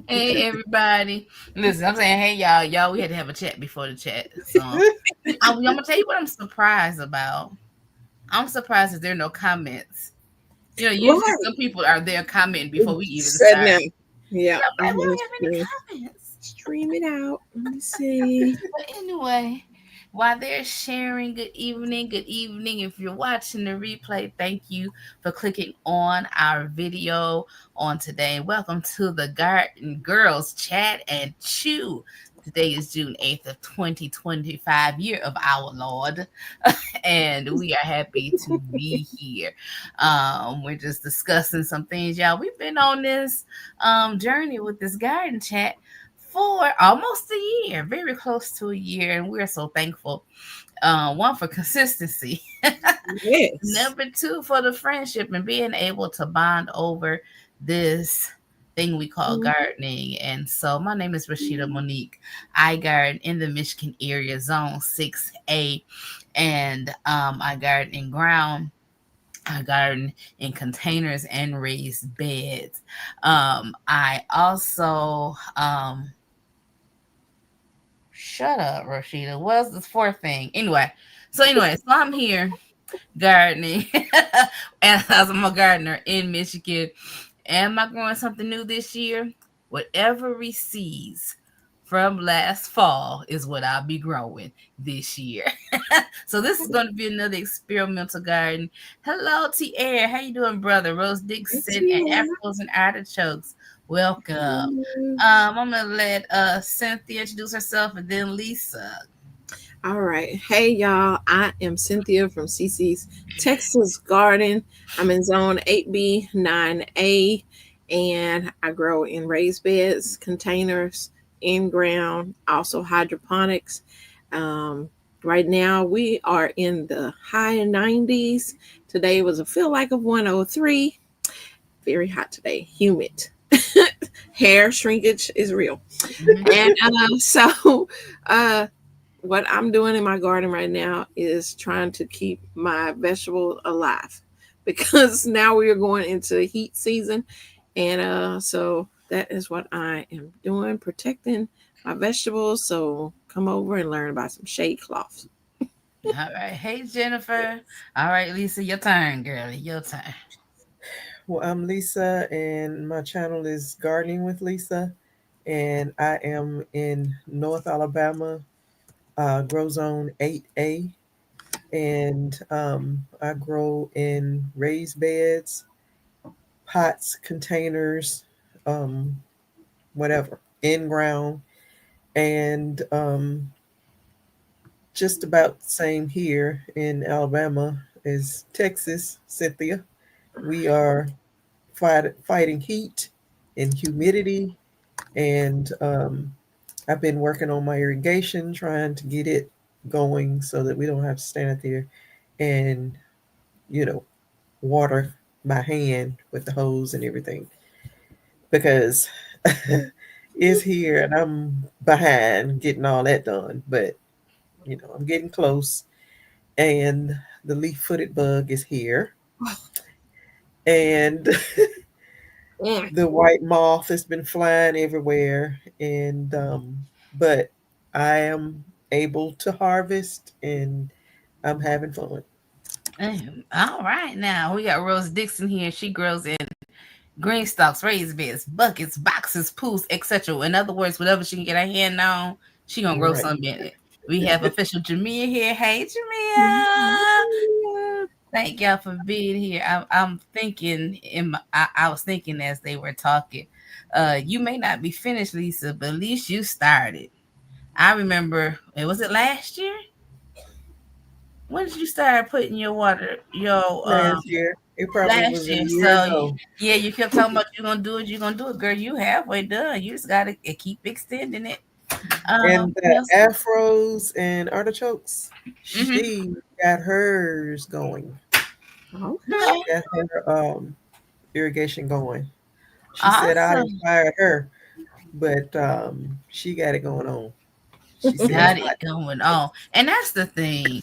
Hey everybody. Listen, I'm saying, hey y'all, we had to have a chat before the chat. So I'm gonna tell you what I'm surprised about. I'm surprised that there are no comments. You know, usually Right. some people are there commenting before we even Setting start. up. Yeah, Yeah, but I'm we gonna don't have any comments. stream it out. Let me see. But anyway, while they're sharing, good evening, good evening. If you're watching the replay, thank you for clicking on our video on today. Welcome to the Garden Girls Chat and Chew. Today is June 8th of 2025, year of our Lord, and we are happy to be here. We're just discussing some things, y'all. We've been on this journey with this garden chat for almost a year, very close to a year, and we're so thankful. One for consistency, Yes. number two for the friendship and being able to bond over this thing we call gardening. And so, my name is Rashida Monique. I garden in the Michigan area, Zone 6A, and I garden in ground. I garden in containers and raised beds. I also shut up, Rashida. What's this fourth thing? So I'm here gardening, and as I'm a gardener in Michigan. Am I growing something new this year? Whatever recedes from last fall is what I'll be growing this year. So this is going to be another experimental garden. Hello, T Air. How you doing, brother? Rose It's Dixon and here. apples and artichokes. Welcome. I'm gonna let Cynthia introduce herself and then Lisa. All right. Hey, y'all. I am Cynthia from Cici's Texas Garden. I'm in zone 8B, 9A, and I grow in raised beds, containers, in ground, also hydroponics. Um, right now, we are in the high 90s. Today was a feel like of 103. Very hot today, humid. Hair shrinkage is real. Mhm. And uh, what I'm doing in my garden right now is trying to keep my vegetables alive because now we are going into heat season. And so that is what I am doing, protecting my vegetables. So come over and learn about some shade cloths. All right. Hey, Jennifer. All right, Lisa, your turn, girlie. Your turn. Well, I'm Lisa, and my channel is Gardening with Lisa, and I am in North Alabama, Grow Zone 8A, and I grow in raised beds, pots, containers, um, whatever, in ground, and just about the same here in Alabama as Texas, Cynthia. We are fighting heat and humidity, and I've been working on my irrigation, trying to get it going so that we don't have to stand out there and, you know, water by hand with the hose and everything because it's here and I'm behind getting all that done. But, I'm getting close. And the leaf-footed bug is here. And Mm. the white moth has been flying everywhere. And, but I am able to harvest and I'm having fun. All right, now we got Rose Dixon here. She grows in green stalks, raised beds, buckets, boxes, pools, etc. In other words, whatever she can get her hand on, she gonna grow Right. something in it. We have official Jamia here. Hey, Jamia. Thank y'all for being here. I'm thinking I was thinking as they were talking. You may not be finished, Lisa, but at least you started. I remember. Was it last year? When did you start putting your water? Your Last year, it probably last was a year. year So ago. yeah, you kept talking about you're gonna do it. You're gonna do it, girl. You halfway done. You just gotta keep extending it. And the Yes. afros and artichokes, Mm-hmm. she got hers going. Okay. She got her irrigation going. She said I Awesome. inspired her, but she got it going on. She said it's Got hot. it going on. And that's the thing.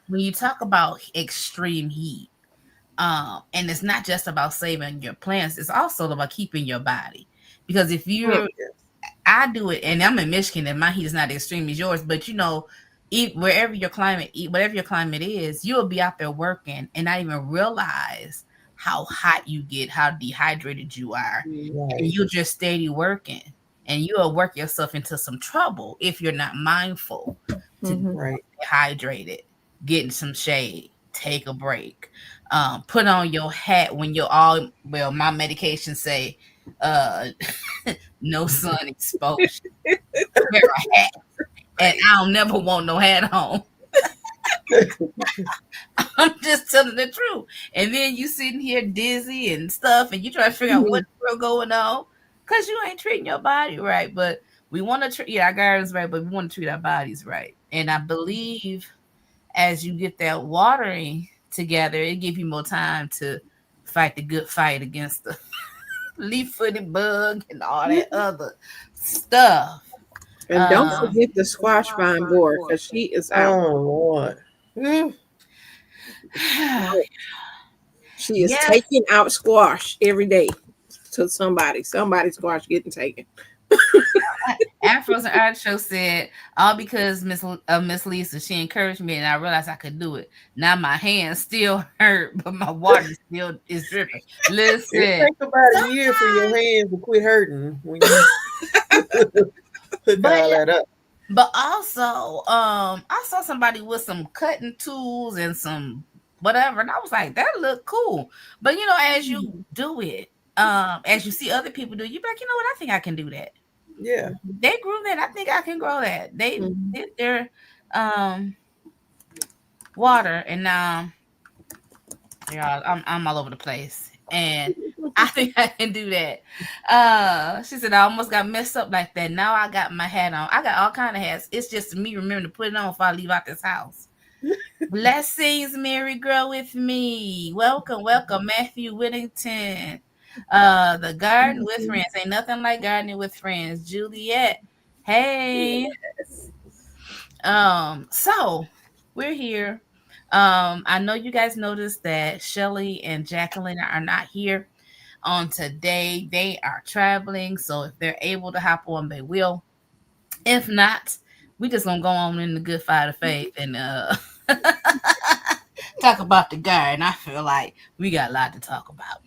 When you talk about extreme heat, And it's not just about saving your plants, it's also about keeping your body. Because if Mm. you're, I do it, and I'm in Michigan, and my heat is not as extreme as yours, but you know, wherever your climate, whatever your climate is, you'll be out there working and not even realize how hot you get, how dehydrated you are, and Right. you're just steady working, and you'll work yourself into some trouble if you're not mindful to Mhm. Right. get hydrated, get in some shade, take a break, put on your hat when you're all well. My medication say, uh, no sun exposure. Wear a hat, and I'll never want no hat on. I'm just telling the truth. And then you sitting here dizzy and stuff, and you try to figure out Mhm. what's real going on because you ain't treating your body right. But we want to treat our gardens right, but we want to treat our bodies right. And I believe as you get that watering together, it gives you more time to fight the good fight against the leaf-footed bug and all that other stuff. And don't Um, forget the squash vine board because she is out. Oh Lord. Mm. She is yes, taking out squash every day to somebody. Somebody's squash getting taken. Afros and Art Show said, all because Miss Lisa, she encouraged me and I realized I could do it. Now my hands still hurt, but my water still is dripping. It Listen, takes about a year for your hands to quit hurting when you hook but all that up. also, I saw somebody with some cutting tools and some whatever, and I was like, that looked cool. But you know, as you do it, as you see other people do, you be like, you know what, I think I can do that. Yeah. They grew that, I think I can grow that. They Mhm. did their um water, and now yeah, I'm all over the place, and I think I can do that. She said I almost got messed up like that. Now I got my hat on. I got all kind of hats. It's just me remembering to put it on if I leave out this house. Blessings, Mary, girl with me. Welcome, welcome, Matthew Whittington. The garden with friends ain't nothing like gardening with friends. Juliet, hey. So we're here. I know you guys noticed that Shelly and Jacqueline are not here on today. They are traveling, so if they're able to hop on, they will. If not, we just gonna go on in the good fight of faith and talk about the garden. I feel like we got a lot to talk about.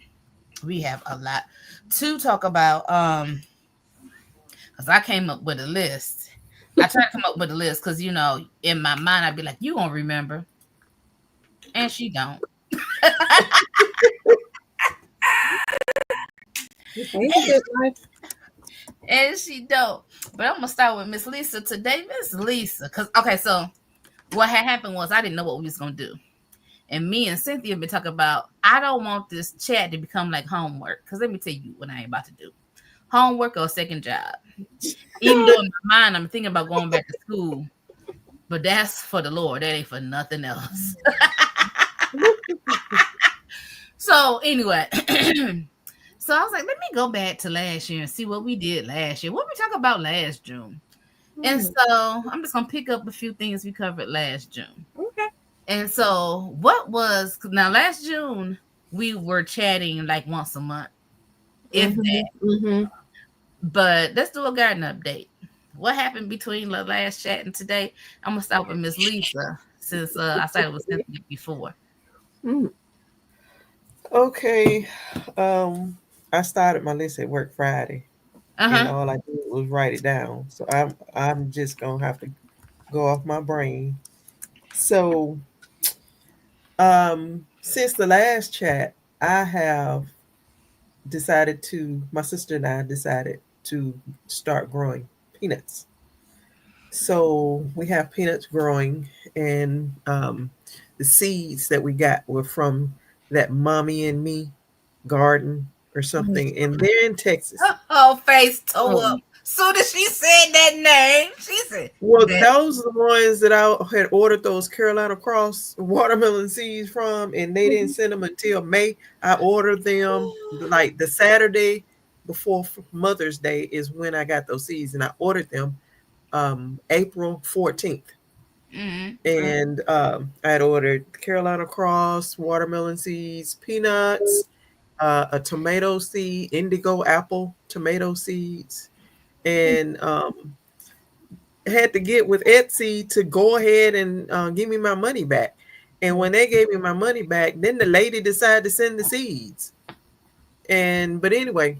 We have a lot to talk about. Because I came up with a list. I try to come up with a list because you know, in my mind, I'd be like, "You gonna remember," and she don't. Ain't it like And she don't. But I'm gonna start with Miss Lisa today. Miss Lisa, because okay, so what had happened was I didn't know what we was gonna do, and me and Cynthia been talking about. I don't want this chat to become like homework. Because let me tell you what I ain't about to do: homework or a second job. Even though in my mind I'm thinking about going back to school, but that's for the Lord. That ain't for nothing else. So anyway, so I was like, let me go back to last year and see what we did last year. What we talk about last June. And so I'm just gonna pick up a few things we covered last June. okay. And so what was now last June we were chatting like once a month, if that. Mm-hmm. But let's do a garden update. What happened between the last chat and today? I'm gonna start with Miss Lisa since I started with Cynthia before. Mm-hmm. Okay. Um, I started my list at work Friday, Uh and huh. all I did was write it down. So I'm just gonna have to go off my brain. So since the last chat, I have decided to. My sister and I decided to start growing peanuts. So we have peanuts growing, and the seeds that we got were from that Mommy and Me garden or something, and they're in Texas. Her whole face tore Oh, up. Soon as she said that name, she said Well, that. those are the ones that I had ordered those Carolina Cross watermelon seeds from, and they didn't send them until May. I ordered them like the Saturday before Mother's Day is when I got those seeds, and I ordered them April 14th. Mm-hmm. And I had ordered Carolina Cross, watermelon seeds, peanuts, a tomato seed, indigo apple tomato seeds, and had to get with Etsy to go ahead and give me my money back. And when they gave me my money back, then the lady decided to send the seeds. But anyway,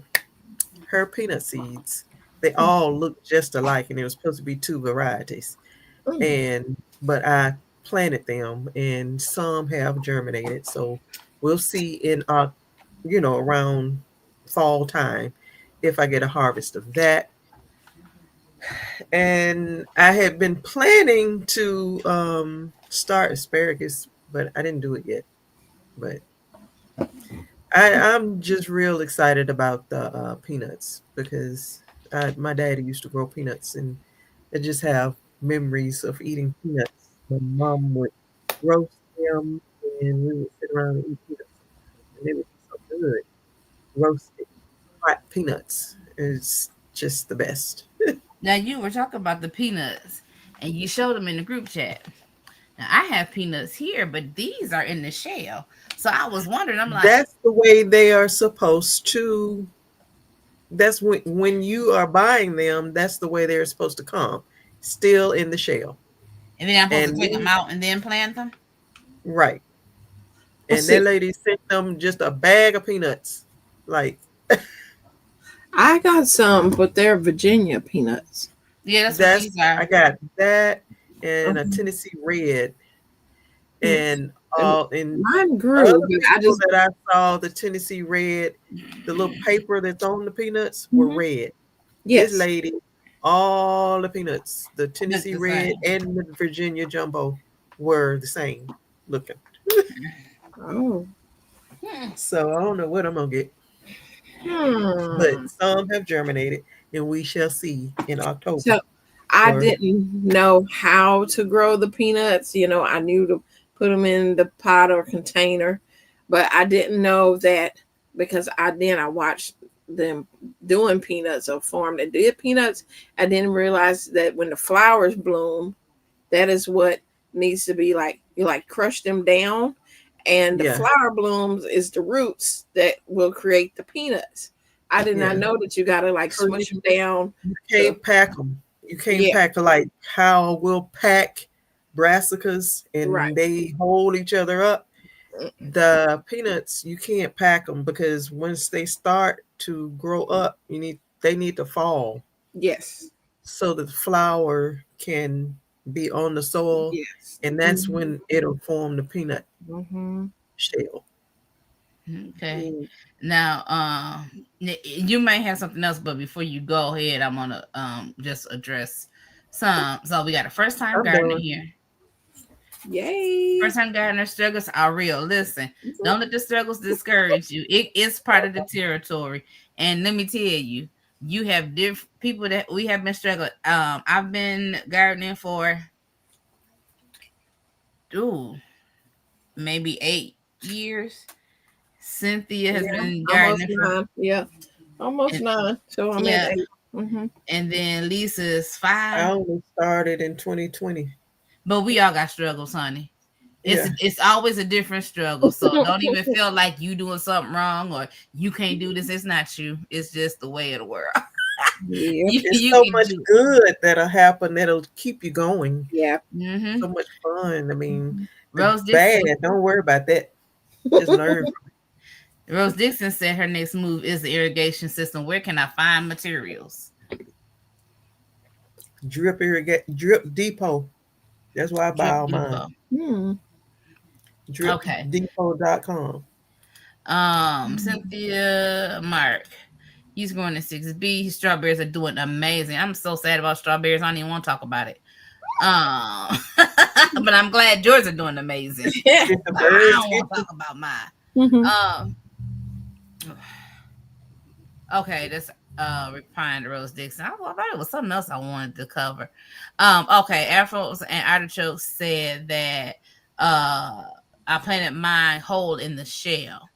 her peanut seeds, they all look just alike, and there was supposed to be two varieties. But I planted them, and some have germinated. So we'll see in around fall time if I get a harvest of that. And I had been planning to start asparagus, but I didn't do it yet. But I'm just real excited about the peanuts because my daddy used to grow peanuts, and I just have memories of eating peanuts. My mom would roast them, and we would sit around and eat peanuts, and they would be so good. Roasted hot peanuts is just the best. Now you were talking about the peanuts, and you showed them in the group chat. Now I have peanuts here, but these are in the shell. So I was wondering. I'm like, That's the way they are supposed to. That's when you are buying them. That's the way they're supposed to come, still in the shell. and then I'm supposed And to take them me, out and then plant them. right. Well, And that see, lady sent them just a bag of peanuts. Like I got some, but they're Virginia peanuts. Yeah, that's what that's these I are. got that and a Mhm. Tennessee red Yes. and And all and mine grew, other but I people just that I saw the Tennessee red, the little paper that's on the peanuts were Mhm. red. This Yes. lady, all the peanuts, the Look Tennessee the red same. and the Virginia jumbo were the same looking. Oh. Hmm. So I don't know what I'm gonna get, but Hmm. some have germinated, and we shall see in October. So I Or didn't know how to grow the peanuts. I knew to put them in the pot or container, but I didn't know that because I watched them doing peanuts or farm that did peanuts. I didn't realize that when the flowers bloom, that is what needs to be like. You like crush them down, and the yeah, flower blooms is the roots that will create the peanuts. I did not yeah. know that you got to like So smush them down you to can't pack them. You can't yeah, pack like how we'll pack brassicas, right. and they hold each other up. The peanuts you can't pack them because once they start to grow up, they need to fall Yes. so that the flower can be on the soil, Yes. and that's Mm-hmm. when it'll form the peanut Mm-hmm. shell. Okay. Mm. Now, you may have something else, but before you go ahead, I'm gonna just address some. So we got a first time I'm gardener done. here. Yay. First time gardener struggles are real. Listen, Mhm. don't let the struggles discourage you. It's part of the territory. And let me tell you, you have different people that we have been struggling. I've been gardening for ooh, maybe 8 years. Cynthia has Yeah. been Almost gardening for nine. Yeah. Almost and, nine. So I'm at yeah, 8. Mm-hmm. and then Lisa's I 5. only started in 2020. But we all got struggles, honey. It's Yeah, it's always a different struggle. So don't even feel like you doing something wrong or you can't do this. It's not you. It's just the way of the world. Yep. it's You so can much do. good that'll happen that'll keep you going. Yeah. Mm-hmm. So much fun. I mean, the Rose bad, Dixon. don't worry about that. Just learn. Rose Dixon said her next move is the irrigation system. Where can I find materials? Drip Depot. That's why I buy Drip all mine. Depot. Hmm. Okay. DripDepot.com. Cynthia Mark. He's going to 6B. Strawberries are doing amazing. I'm so sad about strawberries. I don't even want to talk about it. But I'm glad yours are doing amazing. Yeah. Did the I birds don't get want to you? talk about mine. Mm-hmm. Um, okay, that's replying to Rose Dixon. I thought it was something else I wanted to cover. Okay, Afros and Artichokes said that I planted mine whole in the shell.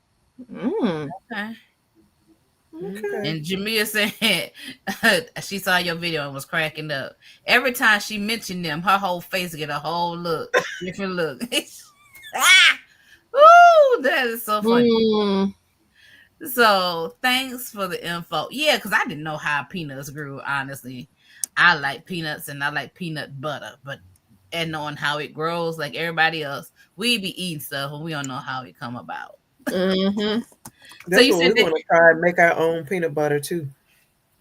Mm. Okay. Okay. Okay. And Jamia said she saw your video and was cracking up. Every time she mentioned them, her whole face get a whole look, different look. Ah! Ooh, that is so funny. Mm, So thanks for the info. Yeah, because I didn't know how peanuts grew, honestly. I like peanuts and I like peanut butter, but and knowing how it grows like everybody else, we be eating stuff and we don't know how it come about. mm-hmm. So That's you what we said that want to try and make our own peanut butter too,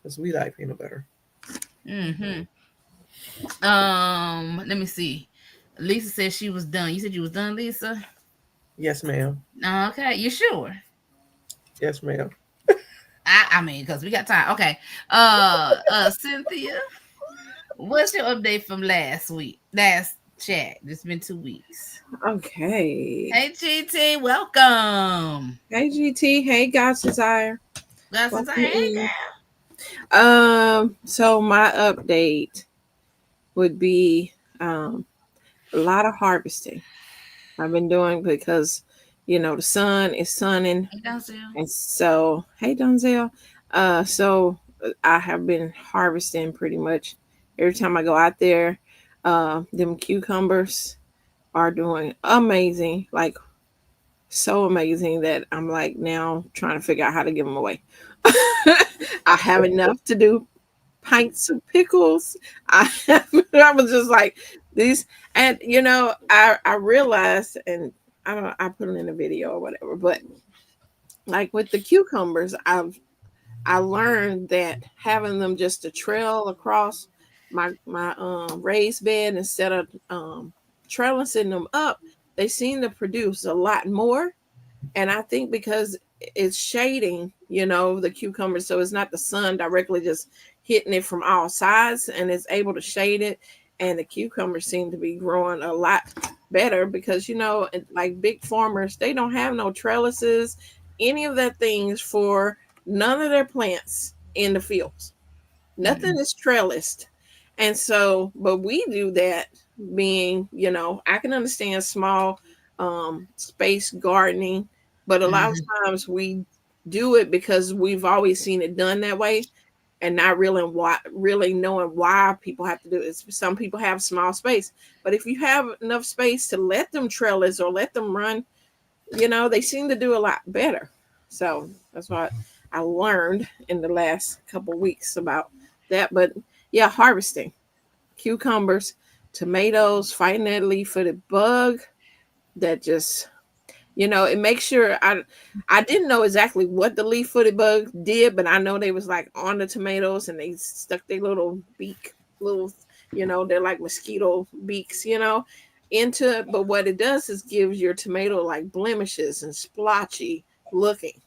because we like peanut butter. mm-hmm. Let me see. Lisa said she was done. You said you was done, Lisa? Yes, ma'am. Okay, you sure? Yes, ma'am. I mean, because we got time. Okay. Cynthia, what's your update from last week? Last chat. It's been 2 weeks. Okay. Hey GT, welcome. Hey GT. Hey God's Desire. Got some time. Welcome Hey in. girl. So my update would be a lot of harvesting I've been doing because the sun is sunning, Hey Donzel. and so hey Donzel. I have been harvesting pretty much every time I go out there. Them cucumbers are doing amazing, like so amazing that I'm like now trying to figure out how to give them away. I have enough to do pints of pickles. I was just like these, and I realized, and I don't know, I put it in a video or whatever, but like with the cucumbers, I learned that having them just a trail across my raised bed instead of trellising them up, they seem to produce a lot more. And I think because it's shading, the cucumber, so it's not the sun directly just hitting it from all sides, and it's able to shade it. And the cucumbers seem to be growing a lot better because like big farmers, they don't have no trellises, any of that things for none of their plants in the fields. Nothing Mm-mm. is trellised. And so, but we do that, being, I can understand small space gardening, but a lot of Mm-hmm. times we do it because we've always seen it done that way, and not really knowing why people have to do it. Some people have small space, but if you have enough space to let them trellis or let them run, they seem to do a lot better. So that's what I learned in the last couple of weeks about that. But yeah, harvesting cucumbers, tomatoes, fighting that leaf-footed bug that just it makes sure I didn't know exactly what the leaf-footed bug did, but I know they was like on the tomatoes and they stuck their little beak, little they're like mosquito beaks, into it. But what it does is gives your tomato like blemishes and splotchy looking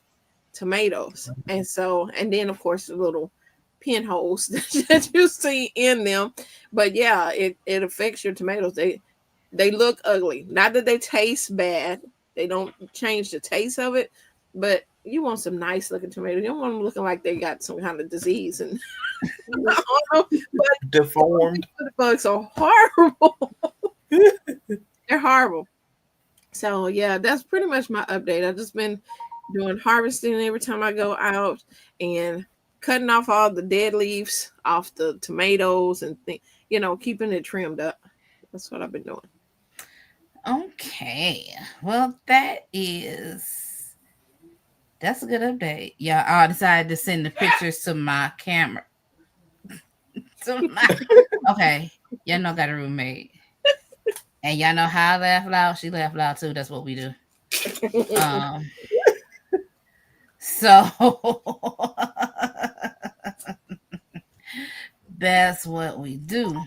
tomatoes. And so, and then of course the little pinholes that you see in them. But yeah, it affects your tomatoes. They look ugly. Not that they taste bad. They don't change the taste of it, but you want some nice looking tomatoes. You don't want them looking like they got some kind of disease. And but Deformed. the bugs are horrible. They're horrible. So yeah, that's pretty much my update. I've just been doing harvesting every time I go out and cutting off all the dead leaves off the tomatoes and keeping it trimmed up. That's what I've been doing. Okay. Well, that's a good update. Yeah, I decided to send the pictures to my camera. To my Okay. Y'all know I got a roommate. And y'all know how I laugh loud? She laugh loud too. That's what we do. Um so that's what we do.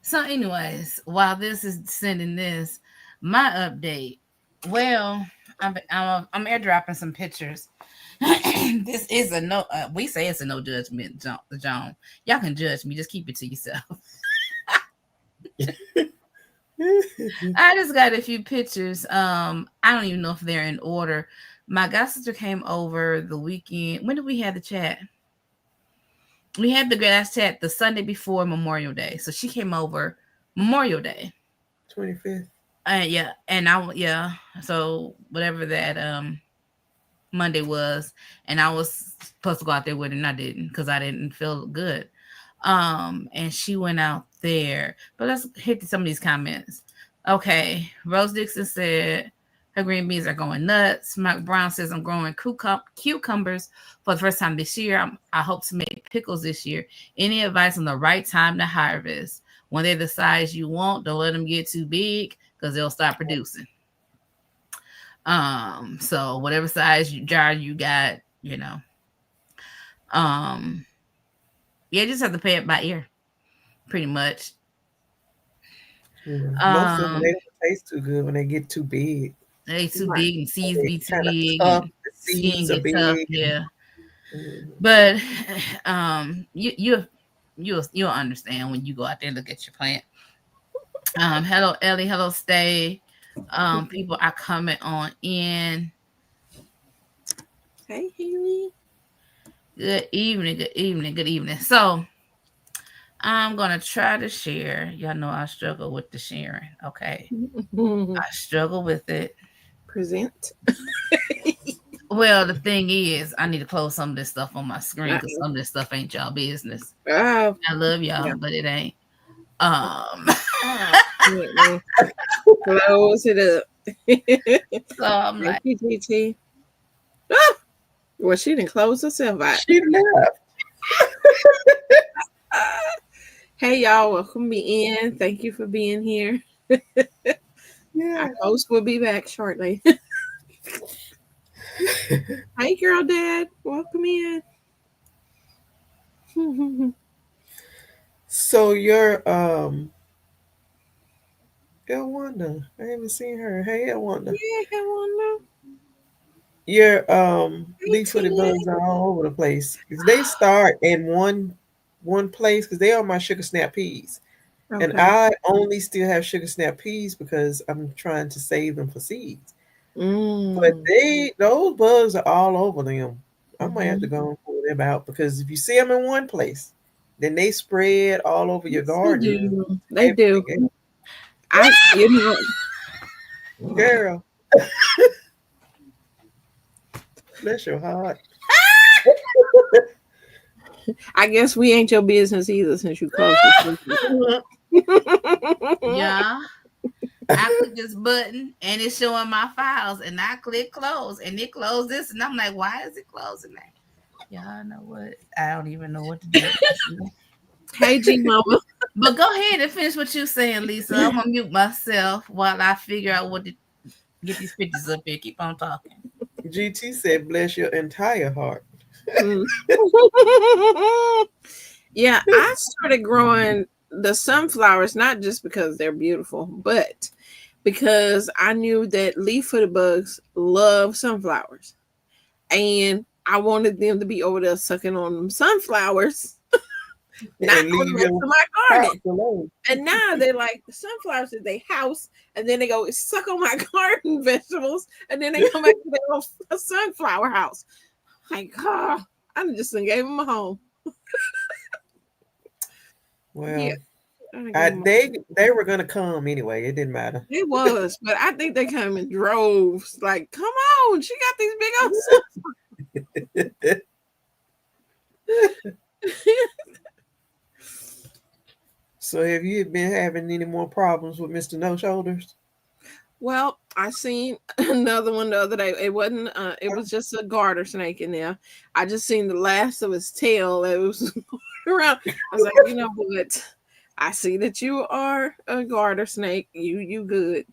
So, anyways, while this is sending this, my update. Well, I'm airdropping some pictures. This is a no. We say it's a no judgment, John. Y'all can judge me. Just keep it to yourself. I just got a few pictures. I don't even know if they're in order. My god sister came over the weekend. When did we have the chat? We had the last chat the Sunday before Memorial Day. So she came over Memorial Day. 25th. Yeah, and yeah. So whatever that Monday was, and I was supposed to go out there with her, and I didn't because I didn't feel good. And she went out there. But let's hit some of these comments. Okay, Rose Dixon said her green beans are going nuts. Mark Brown says I'm growing cucumbers for the first time this year. I hope to make pickles this year. Any advice on the right time to harvest? When they're the size you want, don't let them get too big because they'll start producing. So whatever size jar you got, um, yeah, you just have to pay it by ear, pretty much. Yeah. Most of them they don't taste too good when they get too big. They too Right. big and seeds They be too kind of big tough. and The skin seeds are get tough. big. Yeah, Mhm. but you'll understand when you go out there and look at your plant. Hello Ellie, hello Stay. People are coming on in. Hey, Haley. Good evening, good evening, good evening. So I'm gonna try to share. Y'all know I struggle with the sharing. Okay, I struggle with it. Present. Well, the thing is, I need to close some of this stuff on my screen because Uh-oh. some of this stuff ain't y'all business. Oh, I love yeah. y'all, but it ain't. Um, Mm-mm. Close it up. so I'm Thank like, you, GT. Ah! Well, she didn't close herself out. She left. Hey, y'all. Welcome me in. Thank you for being here. Our Yeah. host will be back shortly. Hey, girl, dad. Welcome in. So Elwanda. I haven't seen her. Hey Elwanda. Yeah, Wanda. Your Hey, leaf-footed Ted. bugs are all over the place. 'Cause they start in one place because they are my sugar snap peas. And Okay. I only still have sugar snap peas because I'm trying to save them for seeds. But Mm. those bugs are all over them. I might have to Mm-hmm. go and pull them out because if you see them in one place, then they spread all over your They garden and do. They do. everything. You know, Girl, bless your heart. I guess we ain't your business either since you closed this. yeah, I click this button and it's showing my files, and I click close, and it closed this, and I'm like, why is it closing that? Y'all know what? I don't even know what to do. Hey, G Mama. But go ahead and finish what you're saying, Lisa. I'm gonna mute myself while I figure out what to get these pictures up here. Keep on talking. GT said, bless your entire heart. Mm. Yeah, I started growing the sunflowers not just because they're beautiful, but because I knew that leaf-footed bugs love sunflowers, and I wanted them to be over there sucking on them sunflowers, not And on the leave rest your of my house garden. alone. And now they're like the sunflowers at their house, and then they go suck on my garden vegetables, and then they come back to their little sunflower house. Like, oh, I just done gave them a home. Yeah, Well, I done gave them a they were gonna come anyway. It didn't matter. It was, but I think they came in droves. Like, come on, she got these big old So have you been having any more problems with Mr. No Shoulders? Well, I seen another one the other day. It wasn't. It was just a garter snake in there. I just seen the last of his tail. It was around. I was like, you know what? I see that you are a garter snake. You good.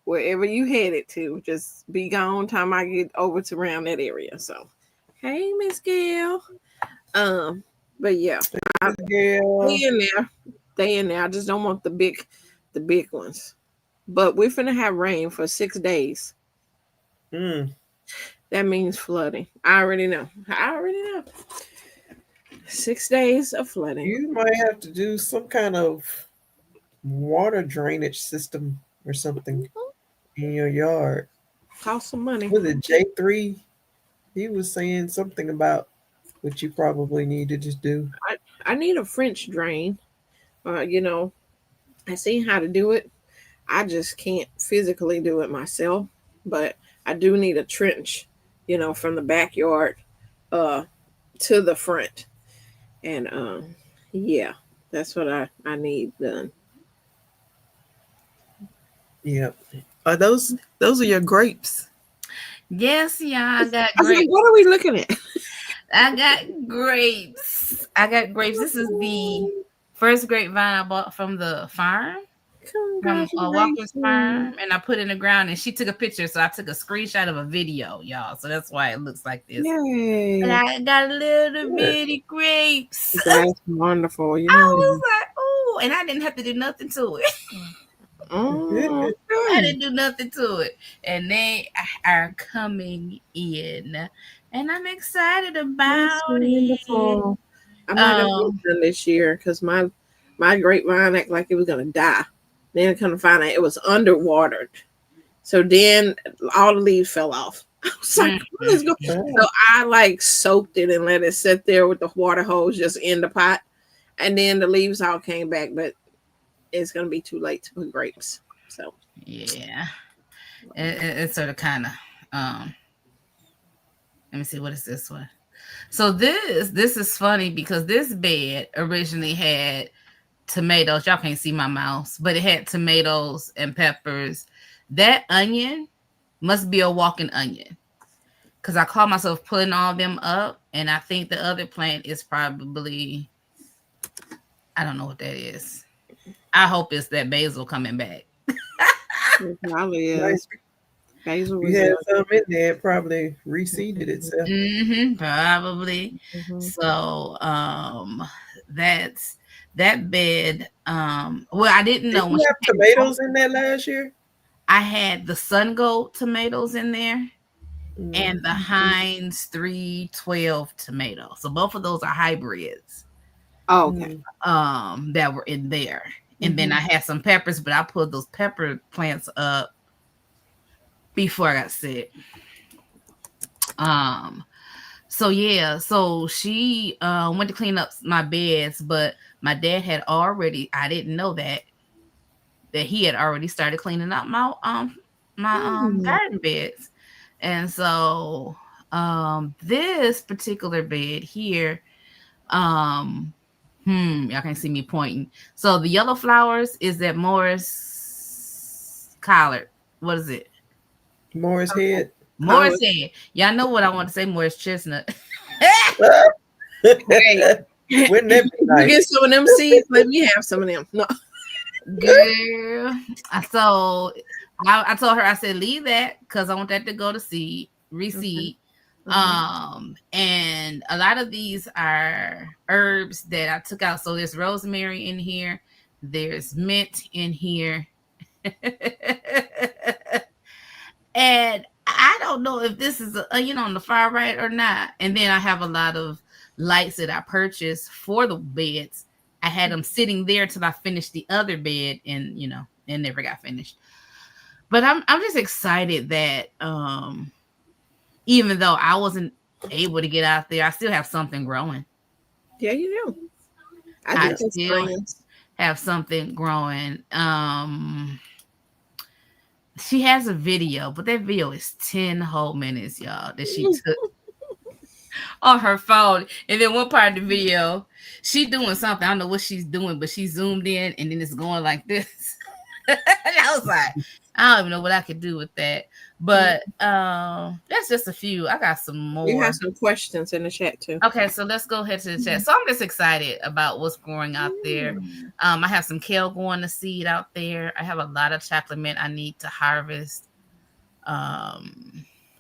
Wherever you headed to, just be gone. Time I get over to around that area. So, hey, Miss Gail. Um, but yeah, I, they Girl. in there. They in there. I just don't want the big ones. But we're finna have rain for 6 days. Mm. That means flooding. I already know. I already know. 6 days of flooding. You might have to do some kind of water drainage system or something in your yard. Cost some money. Was it J3? He was saying something about what you probably need to just do. I need a French drain. You know, I seen how to do it. I just can't physically do it myself. But I do need a trench from the backyard uh to the front. And yeah, that's what I need done. Yeah. Are those are your grapes? Yes, yeah, I got I was like, grapes. what are we looking at? I got grapes. I got grapes. This is the first grapevine I bought from the farm, from Walker's Congratulations. farm, and I put it in the ground. And she took a picture, so I took a screenshot of a video, y'all. So that's why it looks like this. But Yay. I got little Good. bitty grapes. That's wonderful. I Yeah. was like, oh, and I didn't have to do nothing to it. Oh, I okay. didn't do nothing to it. And they are coming in. And I'm excited That's about it. wonderful. I'm not gonna get Um, done this year because my grapevine acted like it was gonna die. Then come to find out it was underwatered. So then all the leaves fell off. I was like, what is going? mm. So I like soaked it and let it sit there with the water hose just in the pot, and then the leaves all came back. But it's gonna be too late to put grapes. So Yeah. It's sort of kind of let me see, what is this one? So this is funny because this bed originally had tomatoes. Y'all can't see my mouse, but it had tomatoes and peppers. That onion must be a walking onion because I call myself pulling all them up, and I think the other plant is probably, I don't know what that is. I hope it's that basil coming back. it probably Nice. is. Basil You was had there. some in there, it probably reseeded itself. Probably. Mm-hmm. So that's that bed. Well, I didn't Did know when you she have came home. tomatoes in there last year? I had the Sun Gold tomatoes in there and Mm. the Heinz 312 tomatoes. So both of those are hybrids Oh, okay. Mm. that were in there. And then Mm-hmm. I had some peppers, but I pulled those pepper plants up before I got sick. Um so yeah, so she went to clean up my beds, but my dad had already, I didn't know that he had already started cleaning up my Mm. garden beds. And so this particular bed here, um y'all can see me pointing. So the yellow flowers is that Morris collard. What is it? Morris head. Morris Collard. head. Y'all know what I want to say, Morris chestnut. Hey, Wouldn't that be you nice? get some of them seeds, let me have some of them. No. Girl. So I told her, I said, leave that because I want that to go to seed, Okay. reseed. Uh-huh. And a lot of these are herbs that I took out. So there's rosemary in here, there's mint in here. And I don't know if this is a, on the far right or not. And then I have a lot of lights that I purchased for the beds. I had them sitting there till I finished the other bed, and it never got finished. But I'm just excited that even though I wasn't able to get out there, I still have something growing. Yeah, you do. I I think that's still nice. have something growing. She has a video, but that video is 10 whole minutes, y'all, that she took on her phone. And then one part of the video, she doing something. I don't know what she's doing, but she zoomed in and then it's going like this. I was like, I don't even know what I could do with that. But that's just a few. I got some We more. have some questions in the chat too. Okay, so let's go ahead to the chat. So I'm just excited about what's growing out there. I have some kale going to seed out there. I have a lot of chocolate mint I need to harvest.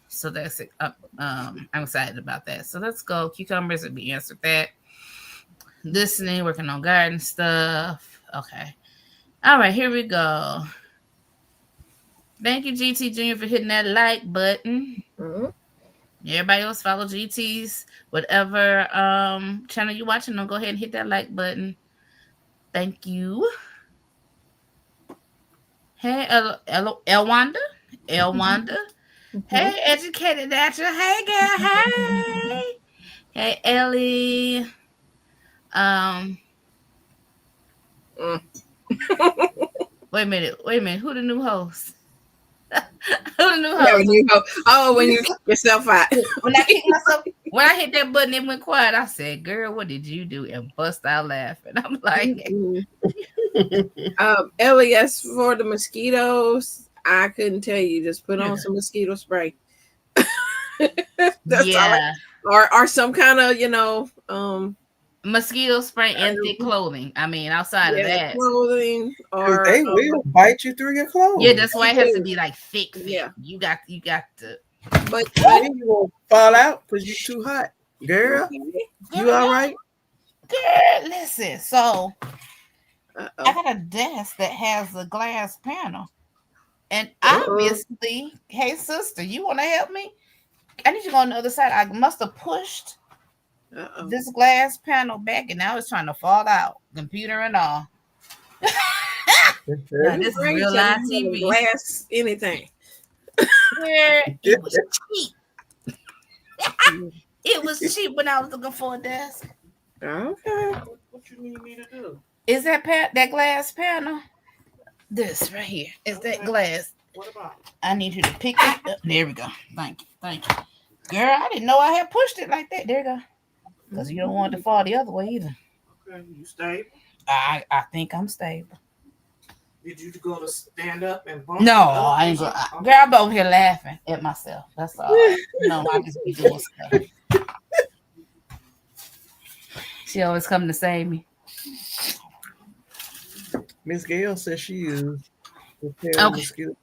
So that's it. I'm excited about that. So let's go. Cucumbers, we answered that. Listening, working on garden stuff. Okay. All right, here we go. Thank you, GT Junior, for hitting that like button. Mm-hmm. Everybody else follow GT's whatever channel you're watching on. Go ahead and hit that like button. Thank you. Hey, Elwanda. Elwanda. Hey, educated natural. Hey, girl. Hey. Hey, Ellie. Um. Mm. Wait a minute. Who the new host? Who knew Yeah, when hoes? you go, oh, when you kick yourself out. When I kicked myself, when I hit that button, it went quiet. I said, "Girl, what did you do?" And bust out laughing. I'm like, Mm-mm. LES for the mosquitoes. I couldn't tell you. Just put on some mosquito spray. That's all. yeah, Or some kind of mosquito spray and thick clothing. I mean, outside of yeah, that, clothing Because or they will bite you through your clothes. yeah, that's why it they has to do. be like thick. Yeah. You got to. But Then you won't fall out because you're too hot. Girl, okay. you all right? Girl, listen. So I Uh-oh. got a desk that has a glass panel, and Uh-oh. obviously, hey sister, you want to help me? I need you to go on the other side. I must have pushed Uh-oh. this glass panel back, and now it's trying to fall out, computer and all. Now, this is Great real telling live you how to TV. glass anything. Where it was cheap. It was cheap when I was looking for a desk. Okay. What you need me to do? Is that that glass panel? This right here is that glass. What about? I need you to pick it up. There we go. Thank you. Girl, I didn't know I had pushed it like that. There you go. Because you don't want it to fall the other way either. Okay, you stable? I think I'm stable. Did you go to stand up and bump? No, I ain't going. Girl, I'm over here laughing at myself. That's all. I just be doing stuff. She always come to save me. Miss Gail says she used mosquito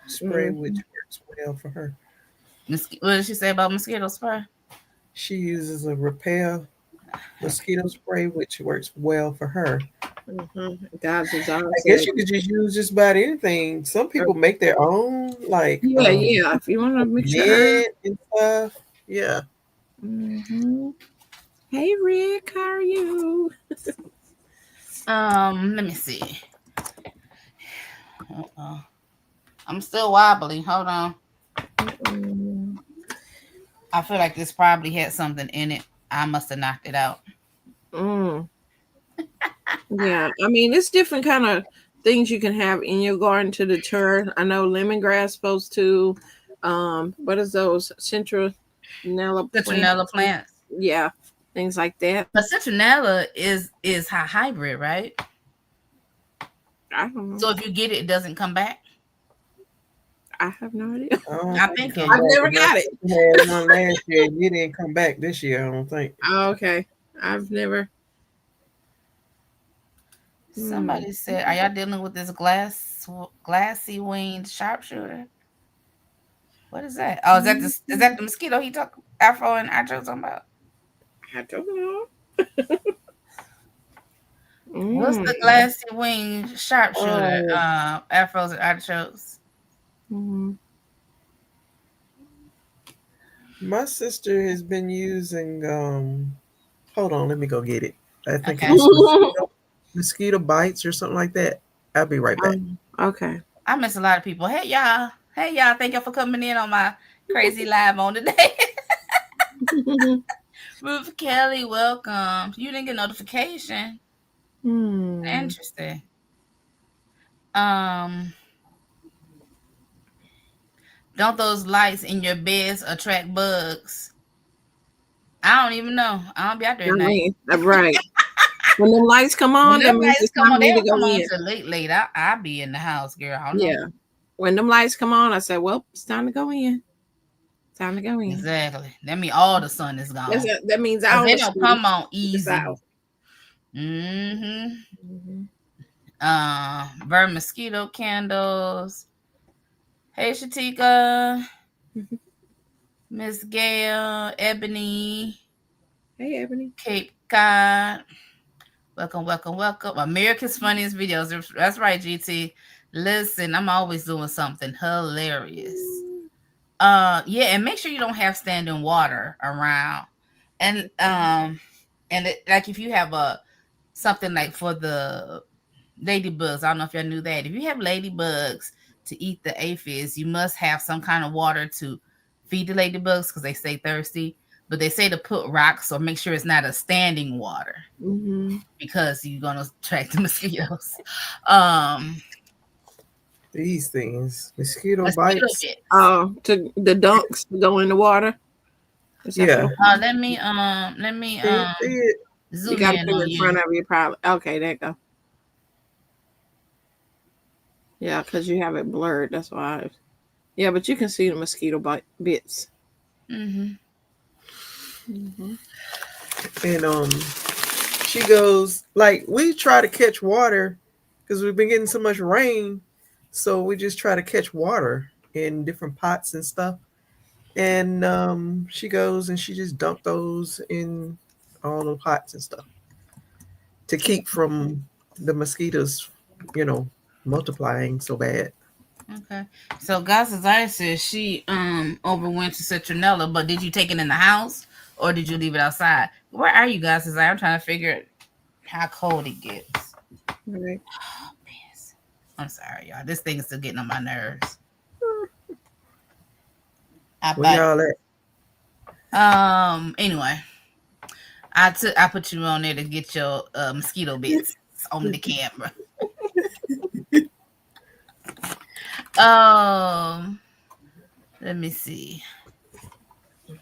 spray, which works well for her. What did she say about mosquito spray? She uses a Repel mosquito spray, which works well for her. God's desire. I guess you could just use just about anything. Some people make their own, like yeah. If you want to mix your mint and stuff, yeah. Hey Rick, how are you? Let me see. I'm still wobbly. Hold on. I feel like this probably had something in it. I must have knocked it out. Yeah, I mean, it's different kind of things you can have in your garden to deter. I know lemongrass supposed to. What is those citronella plants? Yeah, things like that. But citronella is hybrid, right? I don't know. So if you get it, it doesn't come back. I have no idea. I think I've never got it. You had one last year. You didn't come back this year, I don't think. Oh, okay, I've never. Somebody said, "Are y'all dealing with this glassy winged sharpshooter?" What is that? Oh, is that the mosquito he talked Afro and Acho talking about? I don't know. What's the glassy winged sharpshooter? Afros and Achos. My sister has been using. Hold on, let me go get it. I think Okay. it's mosquito bites or something like that. I'll be right back. Okay. I miss a lot of people. Hey y'all. Thank y'all for coming in on my crazy live on today. Ruth Kelly, welcome. You didn't get notification. Interesting. Don't those lights in your beds attract bugs? I don't even know. I don't be out there at night. Right. When the lights come on, they don't come on in. till late. I'll be in the house, girl. Yeah. When them lights come on, I say, well, it's time to go in. Time to go in. Exactly. That means all the sun is gone. That means they don't come on easy. Burn mosquito candles. Hey Shatika. Miss Gail, Ebony. Hey Ebony. Cape Cod. Welcome. America's Funniest Videos. That's right, GT. Listen, I'm always doing something hilarious. And make sure you don't have standing water around. And like if you have something like for the ladybugs, I don't know if y'all knew that. If you have ladybugs to eat the aphids, you must have some kind of water to feed the ladybugs because they stay thirsty. But they say to put rocks or make sure it's not a standing water because you're gonna attract the mosquitoes. These things, mosquito Mosquito bites. bits. To the dunks to go in the water. Is that Yeah, what Let me can you see it? you zoom got to in put it on in you. front of you? Probably. Okay, there you go. Yeah, because you have it blurred. That's why. Yeah, but you can see the mosquito bite bits. Hmm. Hmm. And she goes like we try to catch water because we've been getting so much rain, so we just try to catch water in different pots and stuff. And she goes and she just dumped those in all the pots and stuff to keep from the mosquitoes, you know, multiplying so bad. Okay. So God's desire says she overwent to citronella, but did you take it in the house or did you leave it outside? Where are you guys? Desire? I'm trying to figure how cold it gets. Right. Oh, piss. I'm sorry, y'all. This thing is still getting on my nerves. I Where thought. y'all at? Anyway, I put you on there to get your mosquito bits on the camera. Um, let me see.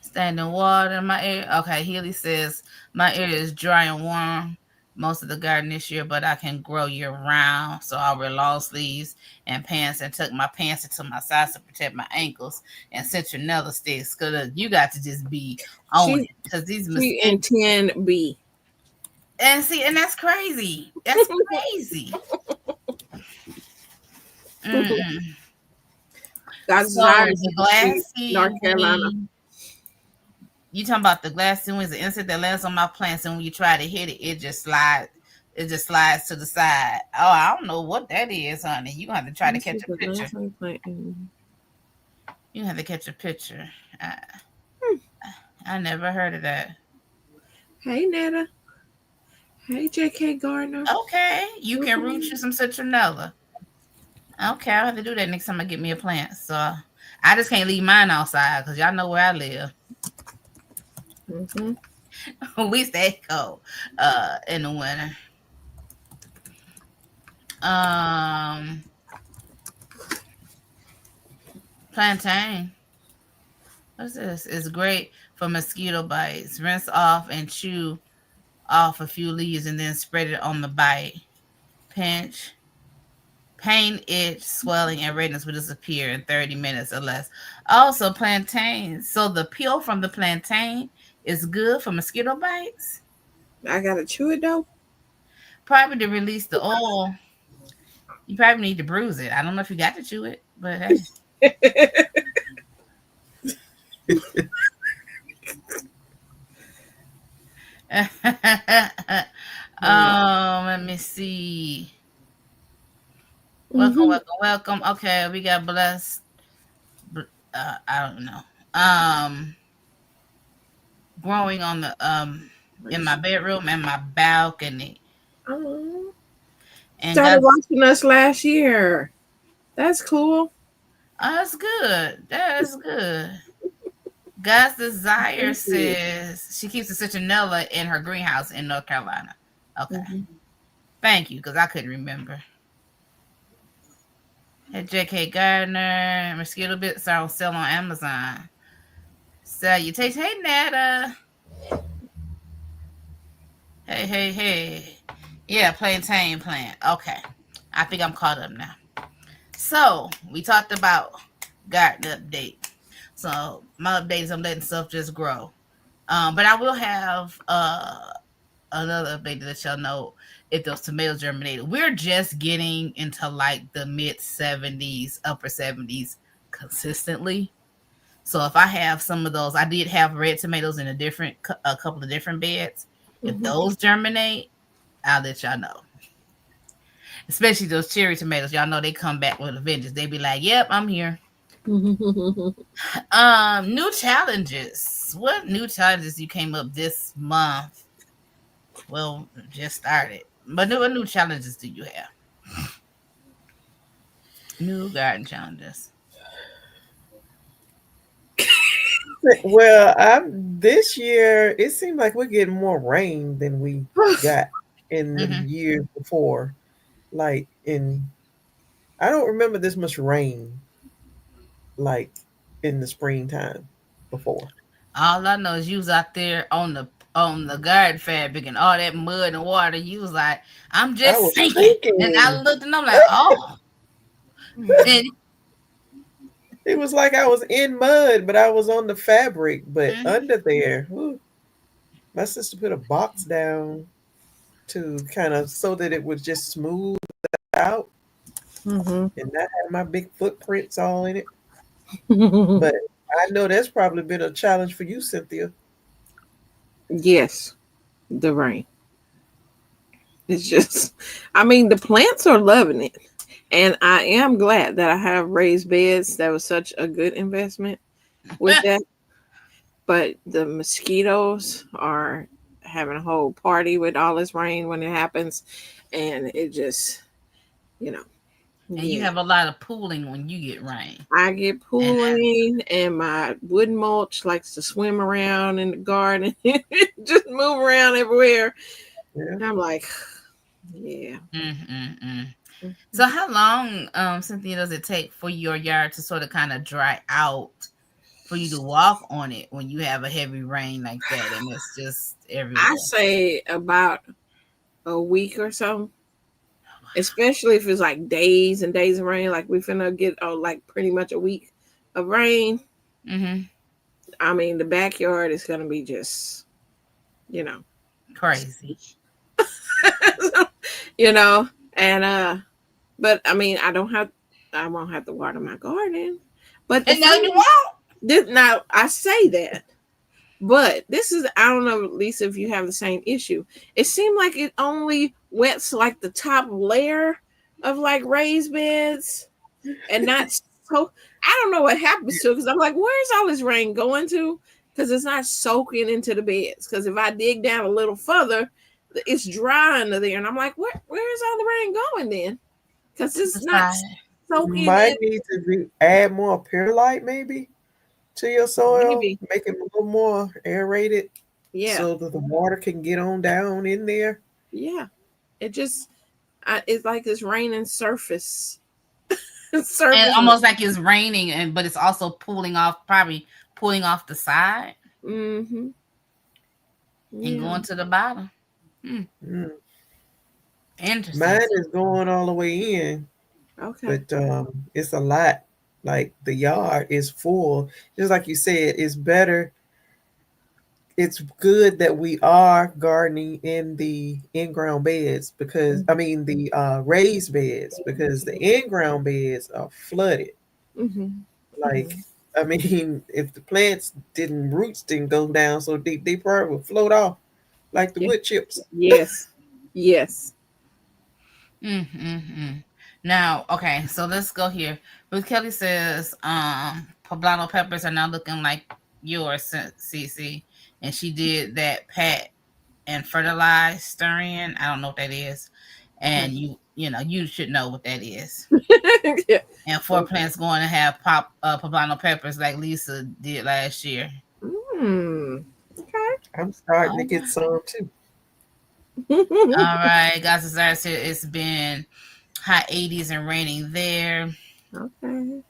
Standing water in my area. Okay, Healy says my area is dry and warm most of the garden this year, but I can grow year round. So I'll wear long sleeves and pants and tuck my pants into my sides to protect my ankles and citronella sticks. Cause you got to just be on She it. Cause these she in mosquitoes 10B. and see, and that's crazy. That's crazy. Mm-mm. God's So desire is the in glass North Carolina. seaweed. You talking about the glass seaweed is an insect that lands on my plants, and when you try to hit it, it just slides. It just slides to the side. Oh, I don't know what that is, honey. You gonna have to try to This catch is a the picture. last time playing. You have to catch a picture. I never heard of that. Hey, Netta. Hey, J.K. Gardner. Okay, you can root you Mm-hmm. some citronella. Okay, I'll have to do that next time I get me a plant. So I just can't leave mine outside because y'all know where I live. Mm-hmm. We stay cold in the winter. Um, plantain. What's this? It's great for mosquito bites. Rinse off and chew off a few leaves and then spread it on the bite. Pinch. Pain, itch, swelling, and redness will disappear in 30 minutes or less. Also, plantain. So the peel from the plantain is good for mosquito bites. I gotta chew it though. Probably to release the oil. You probably need to bruise it. I don't know if you got to chew it, but hey. Let me see. Welcome, Mm-hmm. welcome, welcome. Okay, we got blessed. I don't know. Um, growing on the in my bedroom and my balcony, and Started God, watching us last year. That's cool. oh, that's good. That's good. God's desire Thank you. says she keeps a citronella in her greenhouse in North Carolina. Okay, Mhm. thank you because I couldn't remember. Hey, J.K. Gardner, mosquito bits are on sale on Amazon. Salutations. Hey, Netta. Hey, hey, hey. Yeah, plantain plant. Okay. I think I'm caught up now. So, we talked about garden update. So, my update is I'm letting stuff just grow. But I will have another update to let y'all know if those tomatoes germinated. We're just getting into like the mid 70s, upper 70s consistently. So if I have some of those, I did have red tomatoes in a couple of different beds. If Mhm. those germinate, I'll let y'all know. Especially those cherry tomatoes, y'all know they come back with a vengeance. They be like, "Yep, I'm here." New challenges. What new challenges you came up this month? Well, just started. But what new challenges do you have? New garden challenges. Well, I'm this year. It seemed like we're getting more rain than we got in the Mm-hmm. years before. Like in I don't remember this much rain like in the springtime before. All I know is you was out there on the garden fabric and all that mud and water. You was like, I'm I just was sinking. And I thinking looked and I'm like, oh. And it was like I was in mud, but I was on the fabric. But mhm. under there, whew, my sister put a box down to kind of so that it would just smooth out Mm-hmm. and not have my big footprints all in it. But I know that's probably been a challenge for you, Cynthia. Yes, the rain. It's just, I mean, the plants are loving it. And I am glad that I have raised beds. That was such a good investment with that. But the mosquitoes are having a whole party with all this rain when it happens. And it just, you know, And you yeah. have a lot of pooling when you get rain. I get And pooling, and my wooden mulch likes to swim around in the garden, just move around everywhere. Yeah. I'm like, yeah. mm. So Mhm. how long, Cynthia, does it take for your yard to sort of kind of dry out for you to walk on it when you have a heavy rain like that and it's just I everywhere? say about a week or so, especially if it's like days and days of rain. Like we finna get like pretty much a week of rain. Mm-hmm. I mean, the backyard is gonna be just, you know, Crazy. you know, and but I mean, I won't have to water my garden. But the And no, you funny, won't. now I say that, but this is, I don't know, Lisa, if you have the same issue. It seemed like it only wets like the top layer of like raised beds, and not so. I don't know what happens to it, because I'm like, where's all this rain going to? Because it's not soaking into the beds. Because if I dig down a little further, it's dry under there, and I'm like, where's all the rain going then? Because To it's the not side. You soaking might in. need to add more perlite maybe to your soil, Maybe, make it a little more aerated yeah, so that the water can get on down in there. yeah. It just, it's like it's raining surface, And surface. almost like it's raining and but it's also pooling off, probably pulling off the side Mm-hmm. and Yeah. going to the bottom. Hmm. Mm. Interesting. Mine is going all the way in, Okay. but it's a lot. Like the yard is full. Just like you said, it's better. It's good that we are gardening in the in-ground beds because I mean the raised beds because the in-ground beds are flooded. Mm-hmm. Like I mean, if the plants didn't roots didn't go down so deep, they probably would float off like the Yeah. wood chips. Yes. Yes. Mm-hmm. Now, okay, so let's go here. Ruth Kelly says, poblano peppers are now looking like yours, Cici, and she did that pat and fertilized stirring. I don't know what that is, Okay. and you know you should know what that is. Yeah. And four Okay. plants going to have poblano peppers like Lisa did last year. Mm. Okay. I'm starting to All get right, some too. all right, guys. It's been high 80s and raining there. Okay.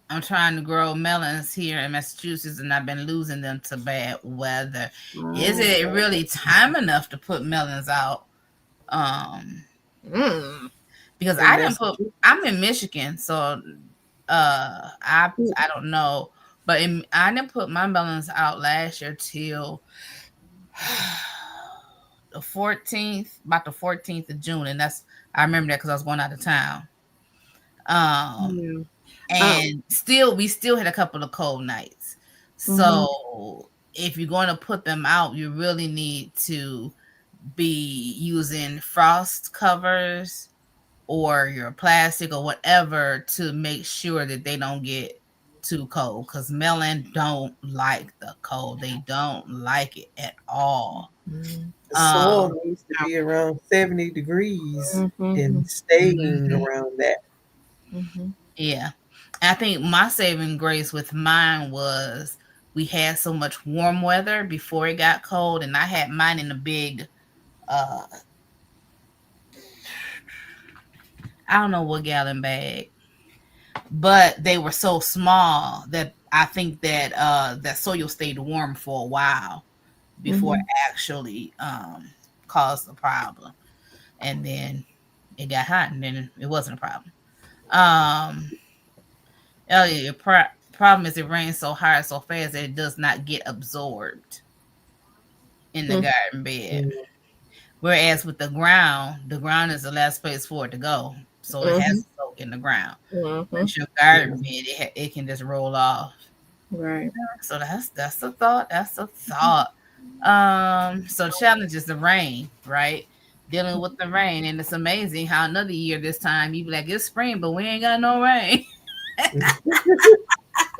I'm trying to grow melons here in Massachusetts, and I've been losing them to bad weather. Is Oh. it really time enough to put melons out? Um, Mm. because In I didn't put. Massachusetts. I'm in Michigan, so I don't know, but I didn't put my melons out last year till the 14th, about the 14th of June, and that's I remember that because I was going out of town. Um, Yeah. and still we still had a couple of cold nights. Mhm. So if you're going to put them out, you really need to be using frost covers or your plastic or whatever to make sure that they don't get too cold, because melon don't like the cold. They don't like it at all. The um soil needs to be around 70 degrees Mhm. and staying mhm, around that. Mhm. yeah, I think my saving grace with mine was we had so much warm weather before it got cold, and I had mine in a big uh I don't know what gallon bag, but they were so small that I think that that soil stayed warm for a while before it Mhm. actually caused the problem, and then it got hot, and then it wasn't a problem. Um, Elliot, problem is it rains so hard so fast that it does not get absorbed in the Mhm. garden bed. Mm. Whereas with the ground is the last place for it to go, so it has Mhm. to soak in the ground. Mhm. But your Yeah. garden bed, it can just roll off. Right. So that's a thought. That's a thought. So challenge is the rain, right? Dealing with the rain, and it's amazing how another year this time you be like it's spring, but we ain't got no rain.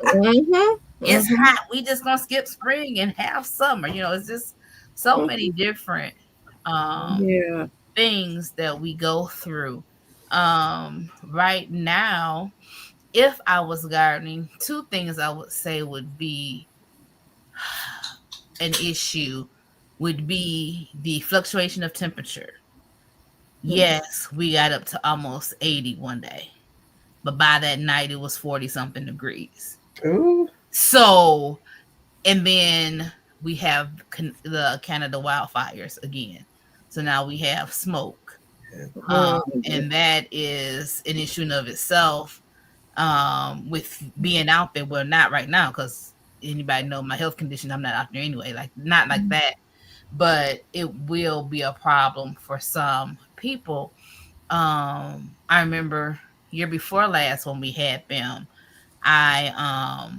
Mhm. It's Mhm. hot. We just gonna skip spring and have summer. It's just so many different um Yeah. things that we go through. Right now, if I was gardening, two things I would say would be an issue would be the fluctuation of temperature. Yes, we got up to almost 80 one day, but by that night it was 40 something degrees. Ooh. So, and then we have the Canada wildfires again. So now we have smoke. Mhm. And that is an issue in of itself. With being out there, well, not right now because anybody know my health condition. I'm not out there anyway. Like not like that, but it will be a problem for some people. I remember year before last when we had them, I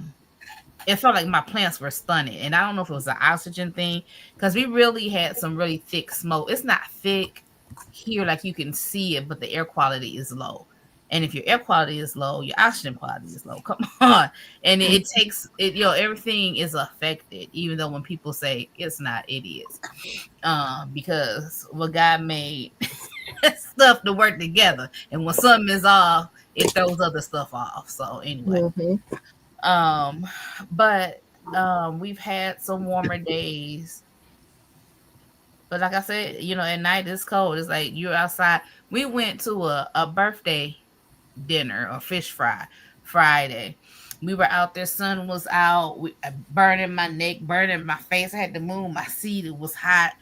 it felt like my plants were stunted, and I don't know if it was the oxygen thing because we really had some really thick smoke. It's not thick here like you can see it, but the air quality is low. And if your air quality is low, your oxygen quality is low. Come on, and it takes it. Everything is affected, even though when people say it's not, it is. Because what God made stuff to work together, and when something is off, it throws other stuff off. So anyway, Mhm. um, but we've had some warmer days. But like I said, at night it's cold. It's like you're outside. We went to a birthday dinner or fish fry Friday. We were out there, sun was out, burning my neck, burning my face. I had to move my seat. It was hot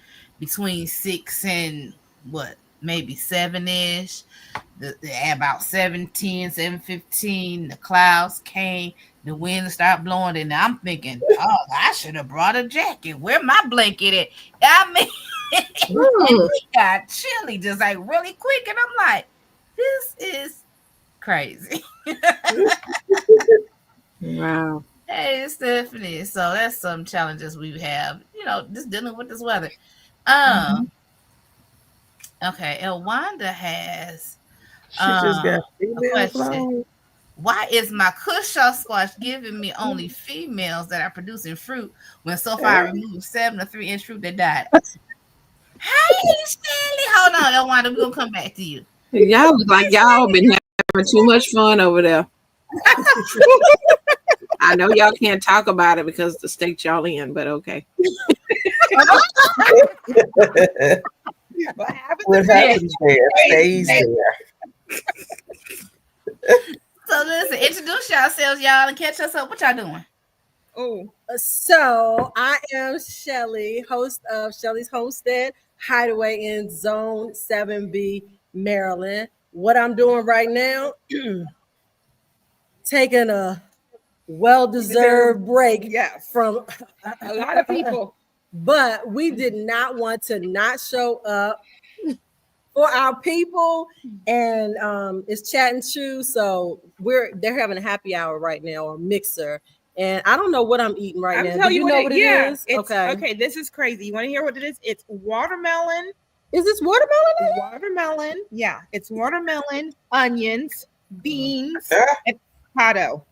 between 6 and what, maybe 7 ish. About 7:10, 7:15, the clouds came, the wind started blowing, and I'm thinking, oh, I should have brought a jacket. Where my blanket at? I mean, and Mhm. it got chilly just like really quick, and I'm like, this is crazy. Wow. Hey, Stephanie. So that's some challenges we have, just dealing with this weather. Um, Mhm. okay, Elwanda has She just got a female question. flowers. Why is my Cushaw squash giving me only females that are producing fruit when so far I Eh, removed 7 or 3 inch fruit that died? Hey, Shelly. Hold on, Elwanda. We're going to come back to you. Y'all look like y'all been having too much fun over there. I know y'all can't talk about it because the state y'all in, but okay. What happened what to me? happens there stays there. So listen, introduce yourselves, y'all, and catch us up. What y'all doing? Oh, so I am Shelly, host of Shelly's Homestead, Hideaway in Zone 7B, Maryland. What I'm doing right now, taking a well-deserved break from a lot of people, but we did not want to not show up for our people, and it's Chat and Chew, so they're having a happy hour right now, or mixer, and I don't know what I'm eating right now. Tell Do you you know what it is? It's Okay. okay. This is crazy. You want to hear what it is? It's watermelon. Is this watermelon? Watermelon. Yeah, it's watermelon, onions, beans, Ah, and avocado.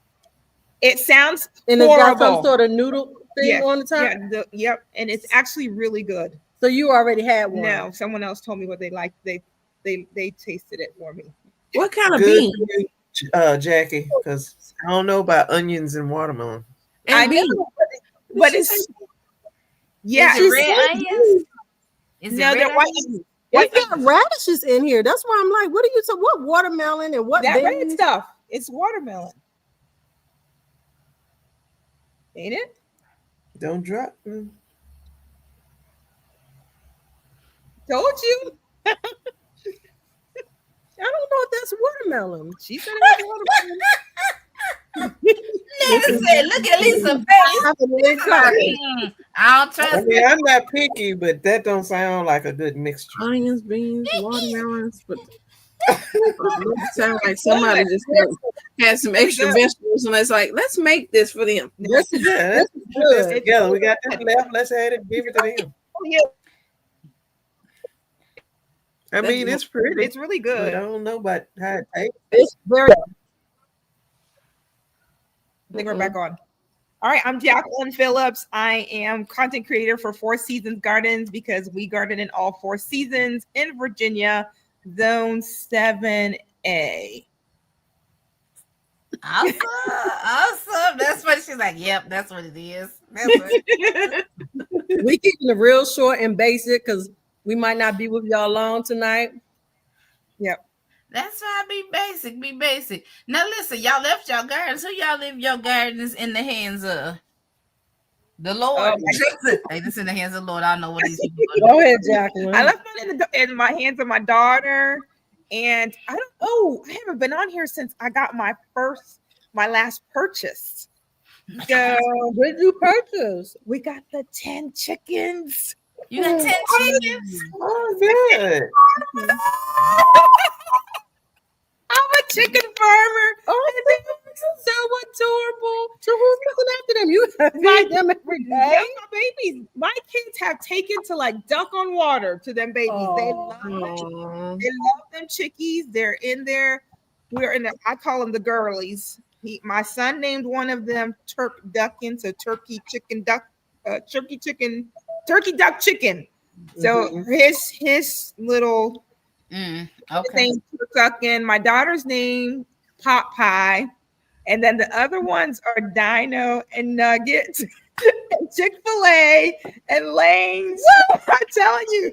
It sounds And it's got some horrible. sort of noodle thing on the top. Yeah, yep. And it's actually really good. So you already had one. No, someone else told me what they liked. They tasted it for me. What kind of good bean? for you, Jackie, because I don't know about onions and watermelon. I And know, bean. but it's Is yeah. it red onions? Is it No, red they're white. onions? They got radishes in here. That's why I'm like, what are you talking? What watermelon and what that red beans? stuff? It's watermelon. Ain't it? Don't drop. Told you. I don't know if that's watermelon. She said it was watermelon. Lisa said, look at Lisa's face. I don't trust I mean, I'm not picky, but that don't sound like a good mixture. Onions, beans, watermelons, but sound like somebody just had some extra vegetables, and it's like, let's make this for them. This is good. Let's put this together. We got this left. Let's add it. Give it to them. Yeah. I mean, it's pretty. It's really But I good. don't know about how it tastes. It's very. I think we're back on. All right, I'm Jacqueline Phillips. I am content creator for Four Seasons Gardens because we garden in all 4 seasons in Virginia, Zone 7A. Awesome. That's what she's like. Yep, that's what it is. That's what We keeping it real short and basic because we might not be with y'all long tonight. Yep. That's why be basic. Be basic. Now listen, y'all left your gardens. Who y'all leave your gardens in the hands of? The Lord. Hey, this in the hands of the Lord. I don't know what these people are doing. Go ahead, Jacqueline. I left it in my hands of my daughter, and I haven't been on here since I got my last purchase. So What did you purchase? we got the 10 chickens. You got 10 chickens. Oh, good. I'm a chicken farmer. Oh, so adorable. So who's looking after them? You feed them every day. Yeah, my babies. My kids have taken to like duck on water to them babies. They love them chickies. They're in there. I call them the girlies. My son named one of them Turk Duckin, so turkey duck chicken. So his little name Duckin. My daughter's name Pot Pie, and then the other ones are Dino and Nuggets, and Chick-fil-A and Lane's. I'm telling you,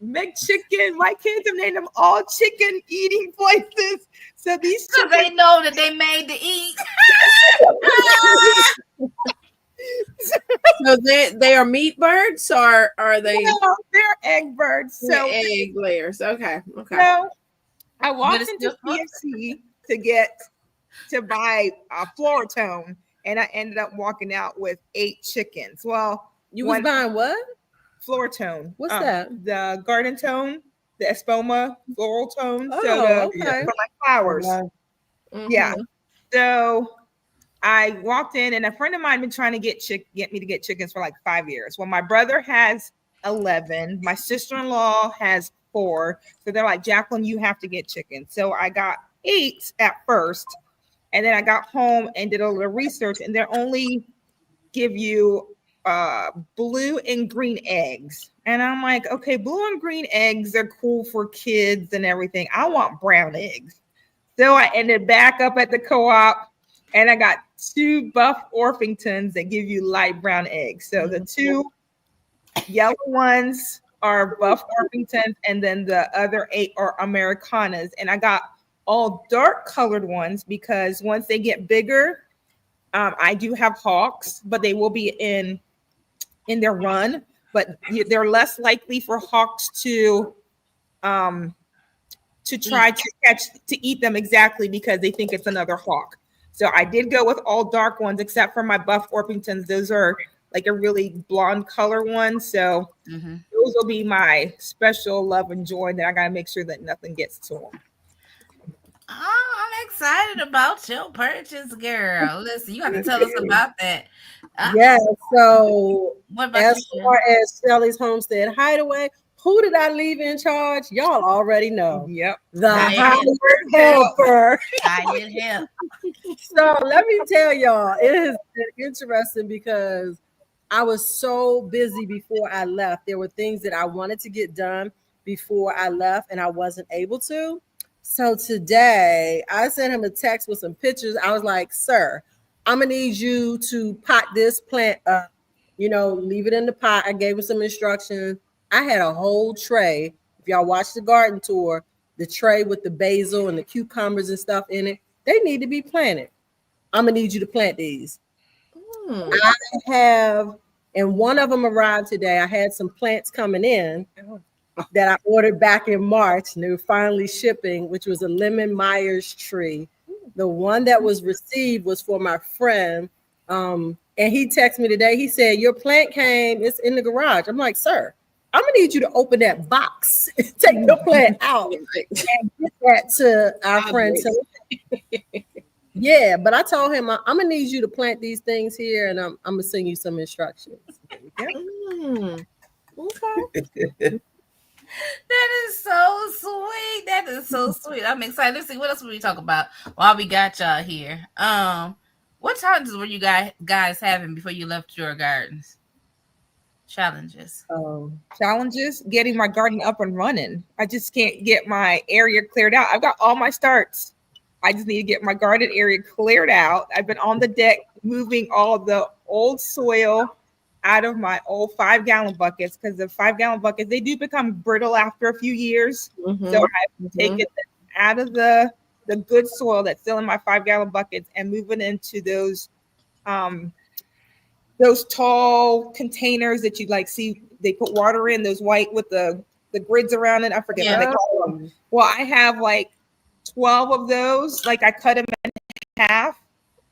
McChicken. My kids have named them all chicken eating places. So these So they know that they made to eat. So they are meat birds, or are they? No, they're egg birds. So egg layers. Okay. so I walked it's into still CFC to buy a Floratone, and I ended up walking out with 8 chickens. Well, You was buying what? Floratone. What's that? The garden tone, the Espoma floral tone. Oh, okay. okay. For my flowers. Yeah. So I walked in, and a friend of mine been trying to get me to get chickens for like 5 years. Well, my brother has 11. My sister-in-law has 4. So they're like, Jacqueline, you have to get chickens. So I got 8 at first, and then I got home and did a little research, and they only give you blue and green eggs. And I'm like, okay, blue and green eggs are cool for kids and everything. I want brown eggs. So I ended back up at the co-op, and I got 2 Buff Orpingtons that give you light brown eggs. So the 2 yellow ones are Buff Orpingtons, and then the other 8 are Americanas. And I got all dark colored ones because once they get bigger, I do have hawks, but they will be in their run. But they're less likely for hawks to try to eat them exactly because they think it's another hawk. So I did go with all dark ones except for my Buff Orpingtons. Those are like a really blonde color one. So those will be my special love and joy that I got to make sure that nothing gets to them. Oh, I'm excited about your purchase, girl. Listen, you have to tell us about that. Yeah. So What about as you? far as Shelly's Homestead Hideaway, who did I leave in charge? Y'all already know. Yep. The Hired helper. I need help. So let me tell y'all, it has been interesting because I was so busy before I left. There were things that I wanted to get done before I left, and I wasn't able to. So today I sent him a text with some pictures. I was like, sir, I'm gonna need you to pot this plant up, leave it in the pot. I gave him some instructions. I had a whole tray y'all watch the garden tour, the tray with the basil and the cucumbers and stuff in it, they need to be planted. I'm gonna need you to plant these. I have, and one of them arrived today. I had some plants coming in that I ordered back in March, and they were finally shipping, which was a lemon Myers tree. The one that was received was for my friend. And he texted me today. He said, your plant came, it's in the garage. I'm like, sir, I'm gonna need you to open that box, take your plant out, and get that to our friend. Yeah, but I told him I'm gonna need you to plant these things here, and I'm gonna send you some instructions. Okay. That is so sweet. That is so sweet. I'm excited. Let's see what else we talk about while we got y'all here. What challenges were you guys having before you left your gardens? Challenges. Challenges, getting my garden up and running. I just can't get my area cleared out. I've got all my starts. I just need to get my garden area cleared out. I've been on the deck moving all the old soil out of my old 5-gallon buckets, because the 5-gallon buckets, they do become brittle after a few years. So I've taken it out of the good soil that's still in my 5-gallon buckets and moving into those tall containers that you like see they put water in, those white with the grids around it. I forget what they call them. Well, I have like 12 of those. Like I cut them in half,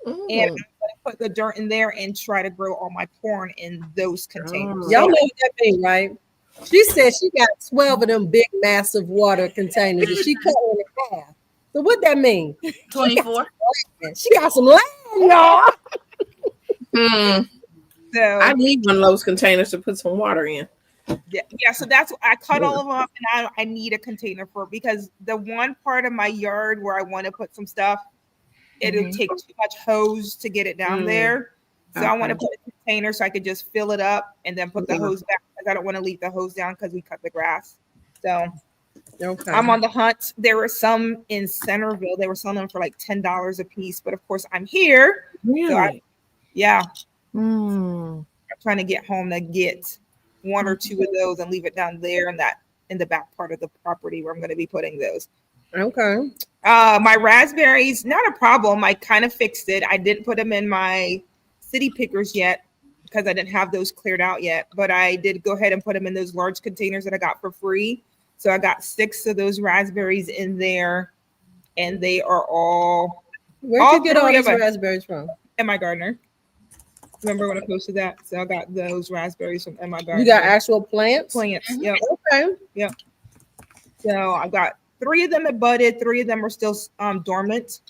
and I'm gonna put the dirt in there and try to grow all my corn in those containers. Y'all know what that means, right? She said she got 12 of them big, massive water containers, and she cut them in half. So what that mean? 24. She got some land, y'all. So I need one of those containers to put some water in. Yeah, so that's I cut all of them up, and I need a container for it, because the one part of my yard where I want to put some stuff, it'll take too much hose to get it down there. So I want to put a container so I could just fill it up and then put the hose back, because I don't want to leave the hose down because we cut the grass. So I'm on the hunt. There were some in Centerville. They were selling them for like $10 a piece, but of course I'm here. Really? So I'm trying to get home to get one or two of those and leave it down there in the back part of the property where I'm going to be putting those. Okay. My raspberries, not a problem. I kind of fixed it. I didn't put them in my city pickers yet because I didn't have those cleared out yet, but I did go ahead and put them in those large containers that I got for free. So I got 6 of those raspberries in there, and they are all. Where'd you get all these raspberries from? In my gardener. Remember when I posted that? So I got those raspberries from my garden. You got actual plants? Plants. Yep. Okay. Yep. So I got 3 of them that budded. 3 of them are still dormant.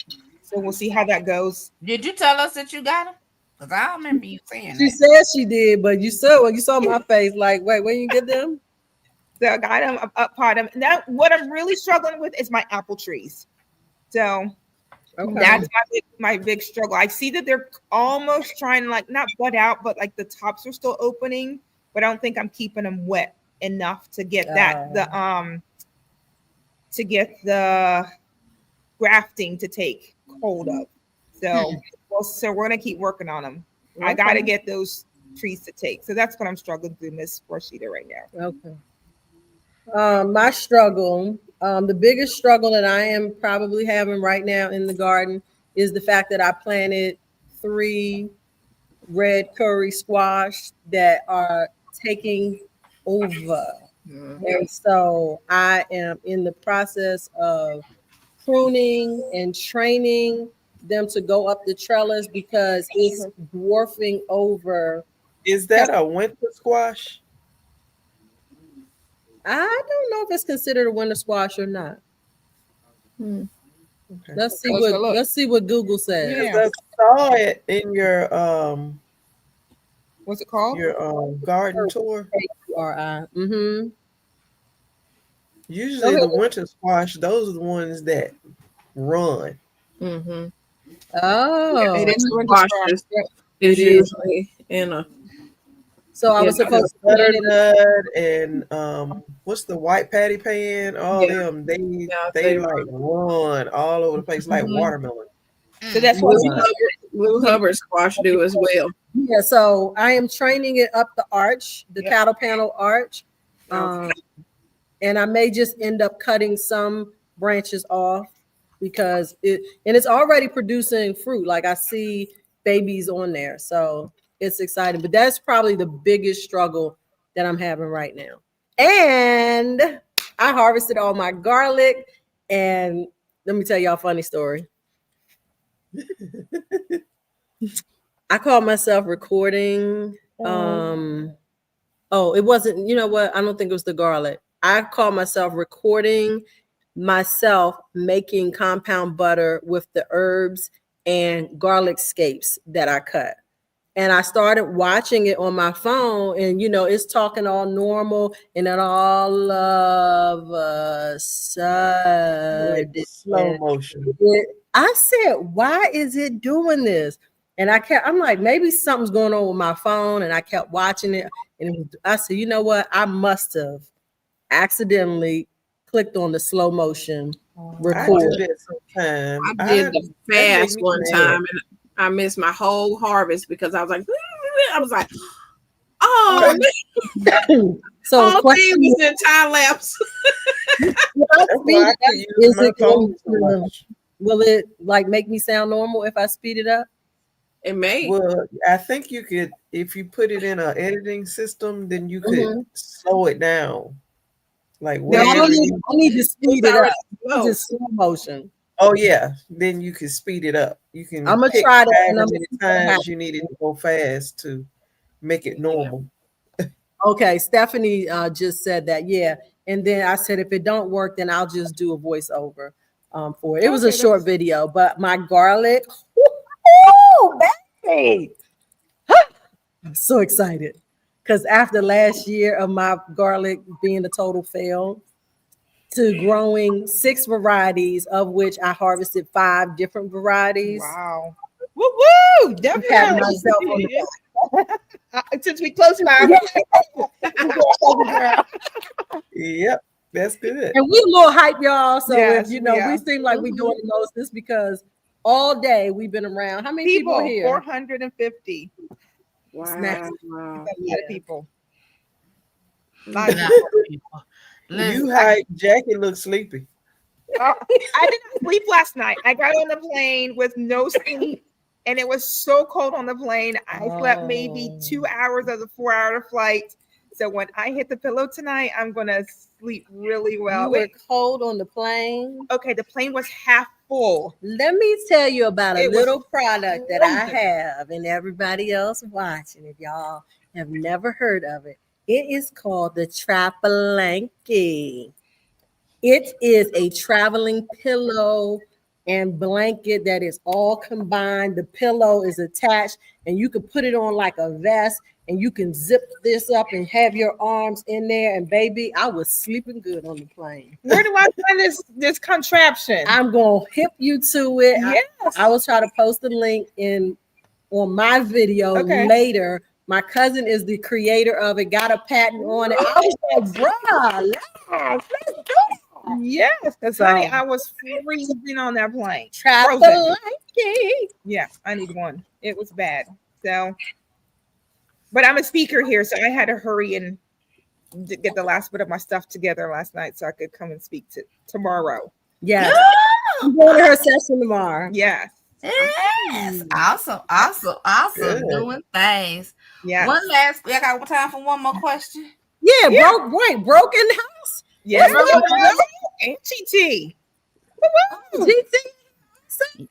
So we'll see how that goes. Did you tell us that you got them? Because I don't remember you saying She said she did, but you saw my face like, wait, where you get them? So I got them, up pot them. Now what I'm really struggling with is my apple trees. So that's my big struggle. I see that they're almost trying to like not bud out, but like the tops are still opening, but I don't think I'm keeping them wet enough to get the grafting to take hold of. So so we're gonna keep working on them. I gotta get those trees to take. So that's what I'm struggling through this spreadsheet right now. Okay. My struggle, the biggest struggle that I am probably having right now in the garden is the fact that I planted 3 red curry squash that are taking over. And so I am in the process of pruning and training them to go up the trellis because it's dwarfing over. Is that a winter squash? I don't know if it's considered a winter squash or not. Okay. Let's see what Google says. Yeah. I saw it in your what's it called? Your garden tour. Mm-hmm. Usually the winter squash, those are the ones that run. Mm-hmm. Oh, it is winter squash. It's usually in a. So I was supposed to butternut and what's the white patty pan? All them they like run all over the place like watermelon. So that's what Blue Hubbard squash do as well. Yeah, so I am training it up the arch, the cattle panel arch. and I may just end up cutting some branches off because it's already producing fruit. Like I see babies on there, so it's exciting. But that's probably the biggest struggle that I'm having right now. And I harvested all my garlic, and let me tell y'all a funny story. I caught myself recording. It wasn't, you know what? I don't think it was the garlic. I caught myself recording myself making compound butter with the herbs and garlic scapes that I cut. And I started watching it on my phone, and it's talking all normal, and then all of a sudden, slow motion. I said, "Why is it doing this?" And I'm like, maybe something's going on with my phone, and I kept watching it, and I said, "You know what? I must have accidentally clicked on the slow motion record." I did sometime. I did the fast one time, and I missed my whole harvest because I was like, oh, so all the thing was in time lapse. Will it like make me sound normal if I speed it up? It may. Well, I think you could, if you put it in an editing system, then you could slow it down. Like I need to speed it up. Just slow motion. Oh yeah, then you can speed it up. You can. I'm gonna try that. How many times you need it to go fast to make it normal. Okay, Stephanie just said that. Yeah, and then I said if it don't work, then I'll just do a voiceover for it. It was a short video, but my garlic. Baby, I'm so excited because after last year of my garlic being a total fail, to growing 6 varieties, of which I harvested 5 different varieties. Wow. Woo-woo! Definitely. Since we closed our Yep, that's good. And we a little hype, y'all. So if, we seem like we doing the most, this because all day we've been around. How many people here? 450. Wow. A lot of people. You hype. Jackie looks sleepy. I did not sleep last night. I got on the plane with no sleep, and it was so cold on the plane. I slept maybe 2 hours of the 4-hour flight. So when I hit the pillow tonight, I'm gonna sleep really well. You were cold on the plane. Okay, the plane was half full. Let me tell you about a little product that I have, and everybody else watching. If y'all have never heard of it, it is called the Trapalanky. It is a traveling pillow and blanket that is all combined. The pillow is attached, and you can put it on like a vest, and you can zip this up and have your arms in there. And baby, I was sleeping good on the plane. Where do I find this contraption? I'm gonna hip you to it. Yes. I will try to post a link on my video later. My cousin is the creator of it, got a patent on it. I was like, bruh, let's do it. Yes, because honey, I was freezing on that plane. Yeah, I need one. It was bad. So, but I'm a speaker here, so I had to hurry and get the last bit of my stuff together last night so I could come and speak tomorrow. Yeah, I'm going to her session tomorrow. Yes. Yes. Awesome. Good. Doing things. Yeah. One last. I got time for one more question. Yeah. Broken house. Yes. And Cici.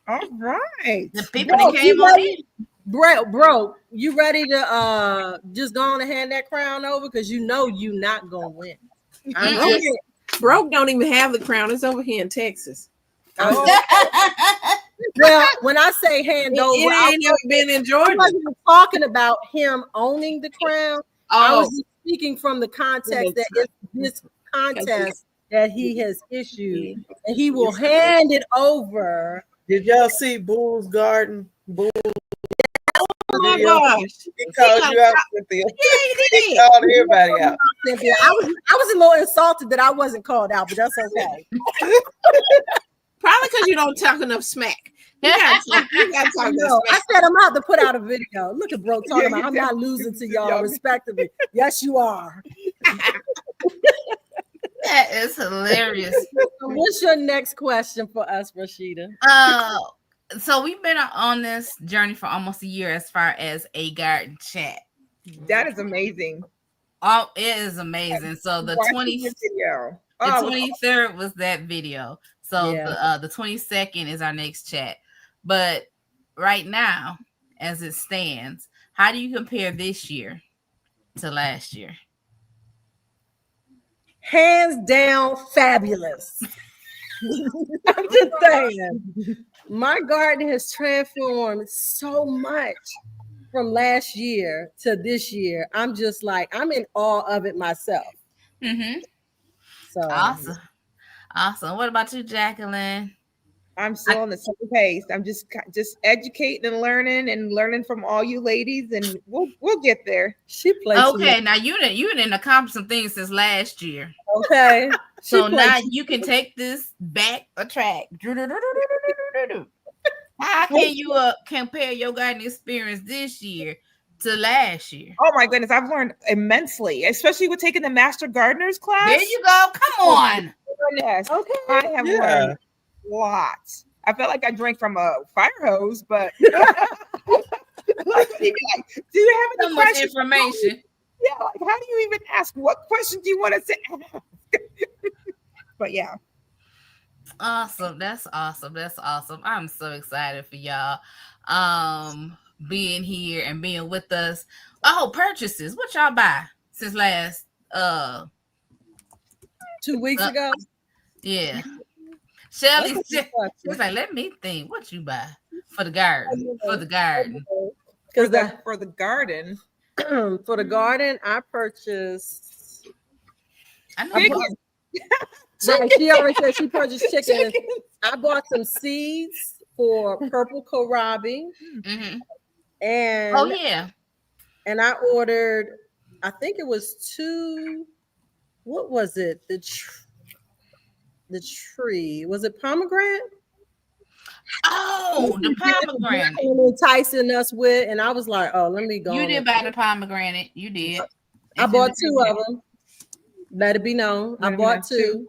All right. The people that came on in. Bro, you ready to just go on and hand that crown over? Because you not gonna win. Broke don't even have the crown. It's over here in Texas. Well, when I say hand over, I ain't never been in Georgia. I wasn't talking about him owning the crown. I was just speaking from the context that it's this contest that he has issued, and he will hand it over. Did y'all see Bull's Garden? Bull. Oh my gosh! He called you out, Cynthia. He called everybody out. Cynthia, I was a little insulted that I wasn't called out, but that's okay. Probably because you don't talk enough smack. You gotta talk I said I'm out to put out a video. Look at Bro talking about I'm not losing to y'all respectively. Yes, you are. That is hilarious. What's your next question for us, Rashida? So we've been on this journey for almost a year as far as a garden chat. That is amazing. Oh, it is amazing. So the 23rd was that video. So the 22nd is our next chat. But right now, as it stands, how do you compare this year to last year? Hands down, fabulous. I'm just saying, my garden has transformed so much from last year to this year. I'm just like, I'm in awe of it myself. Mm-hmm. So awesome. What about you, Jacqueline? I'm still on the same pace. I'm just educating and learning from all you ladies, and we'll get there. She plays. Okay, now you didn't accomplish some things since last year. Okay, so now you can take this back a track. How can you compare your gardening experience this year to last year? Oh my goodness, I've learned immensely, especially with taking the Master Gardener's class. There you go. Come on. Yes. Okay. I have learned lots. I felt like I drank from a fire hose, but do you have any much information? Yeah, like how do you even ask? What question do you want to ask? But yeah. Awesome. That's awesome. That's awesome. I'm so excited for y'all being here and being with us. Oh, purchases. What y'all buy since last 2 weeks ago? Yeah. Shelly was like, let me think. What you buy for the garden? For the garden. For the garden. For the garden, I purchased. I know. Right, she already said she purchased chicken. I bought some seeds for purple kohlrabi. Mm-hmm. And and I ordered, I think it was 2. What was it? The tree, was it pomegranate? Oh, the pomegranate enticing us with, and I was like, oh, let me go. You did buy the pomegranate. You did. I bought 2 of them. Let it be known. I bought 2.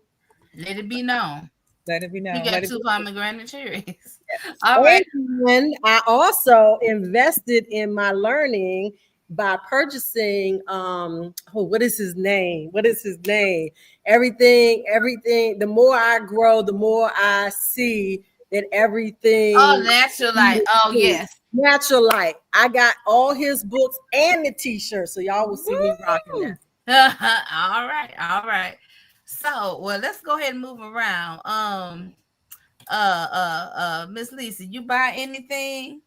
Let it be known. Let it be known. You got 2 pomegranate cherries. All right. And I also invested in my learning by purchasing what is his name? Everything. The more I grow, the more I see that everything. Oh, Natural Light. Oh, yes. Natural Light. I got all his books and the t-shirt, so y'all will see me rocking that. All right. So, well, let's go ahead and move around. Miss Lisa, you buy anything?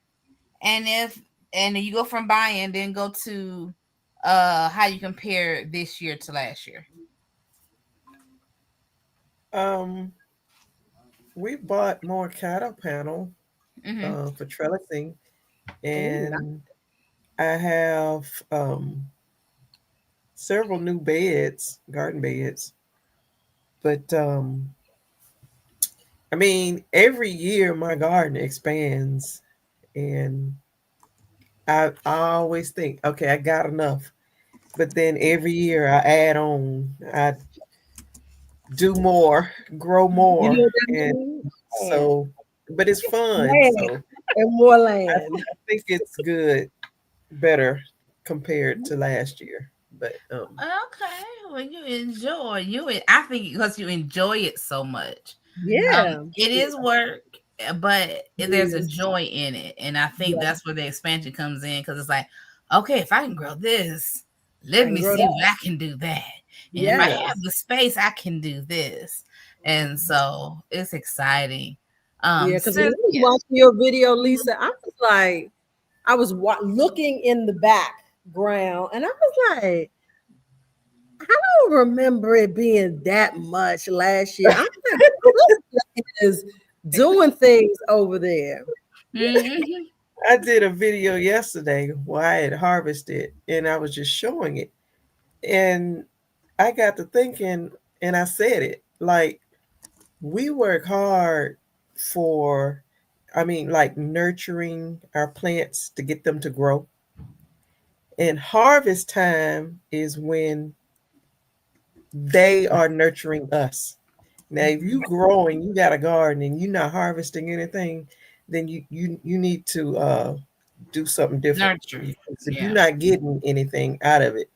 And you go from buying, then go to how you compare this year to last year. We bought more cattle panel for trellising, and I have several new garden beds. But I mean, every year my garden expands, and I always think, okay, I got enough. But then every year I add on, I do more, grow more, and so. But it's fun. So, and more land. I think it's good, better compared to last year. But okay, well, you enjoy I think because you enjoy it so much. Yeah, it is work, but there's a joy in it, and I think that's where the expansion comes in, because it's like, okay, if I can grow this, let me see if I can do that, and if I have the space, I can do this, and so it's exciting. Because when I was watching your video, Lisa, I was looking in the background, and I was like, I don't remember it being that much last year. I'm like, is doing things over there. Mm-hmm. I did a video yesterday where I had harvested, and I was just showing it, and I got to thinking, and I said it, like, we work hard for, like nurturing our plants to get them to grow. And harvest time is when they are nurturing us. Now, if you grow and you got a garden and you're not harvesting anything, then you need to do something different. Nurture. Because if Yeah. you're not getting anything out of it,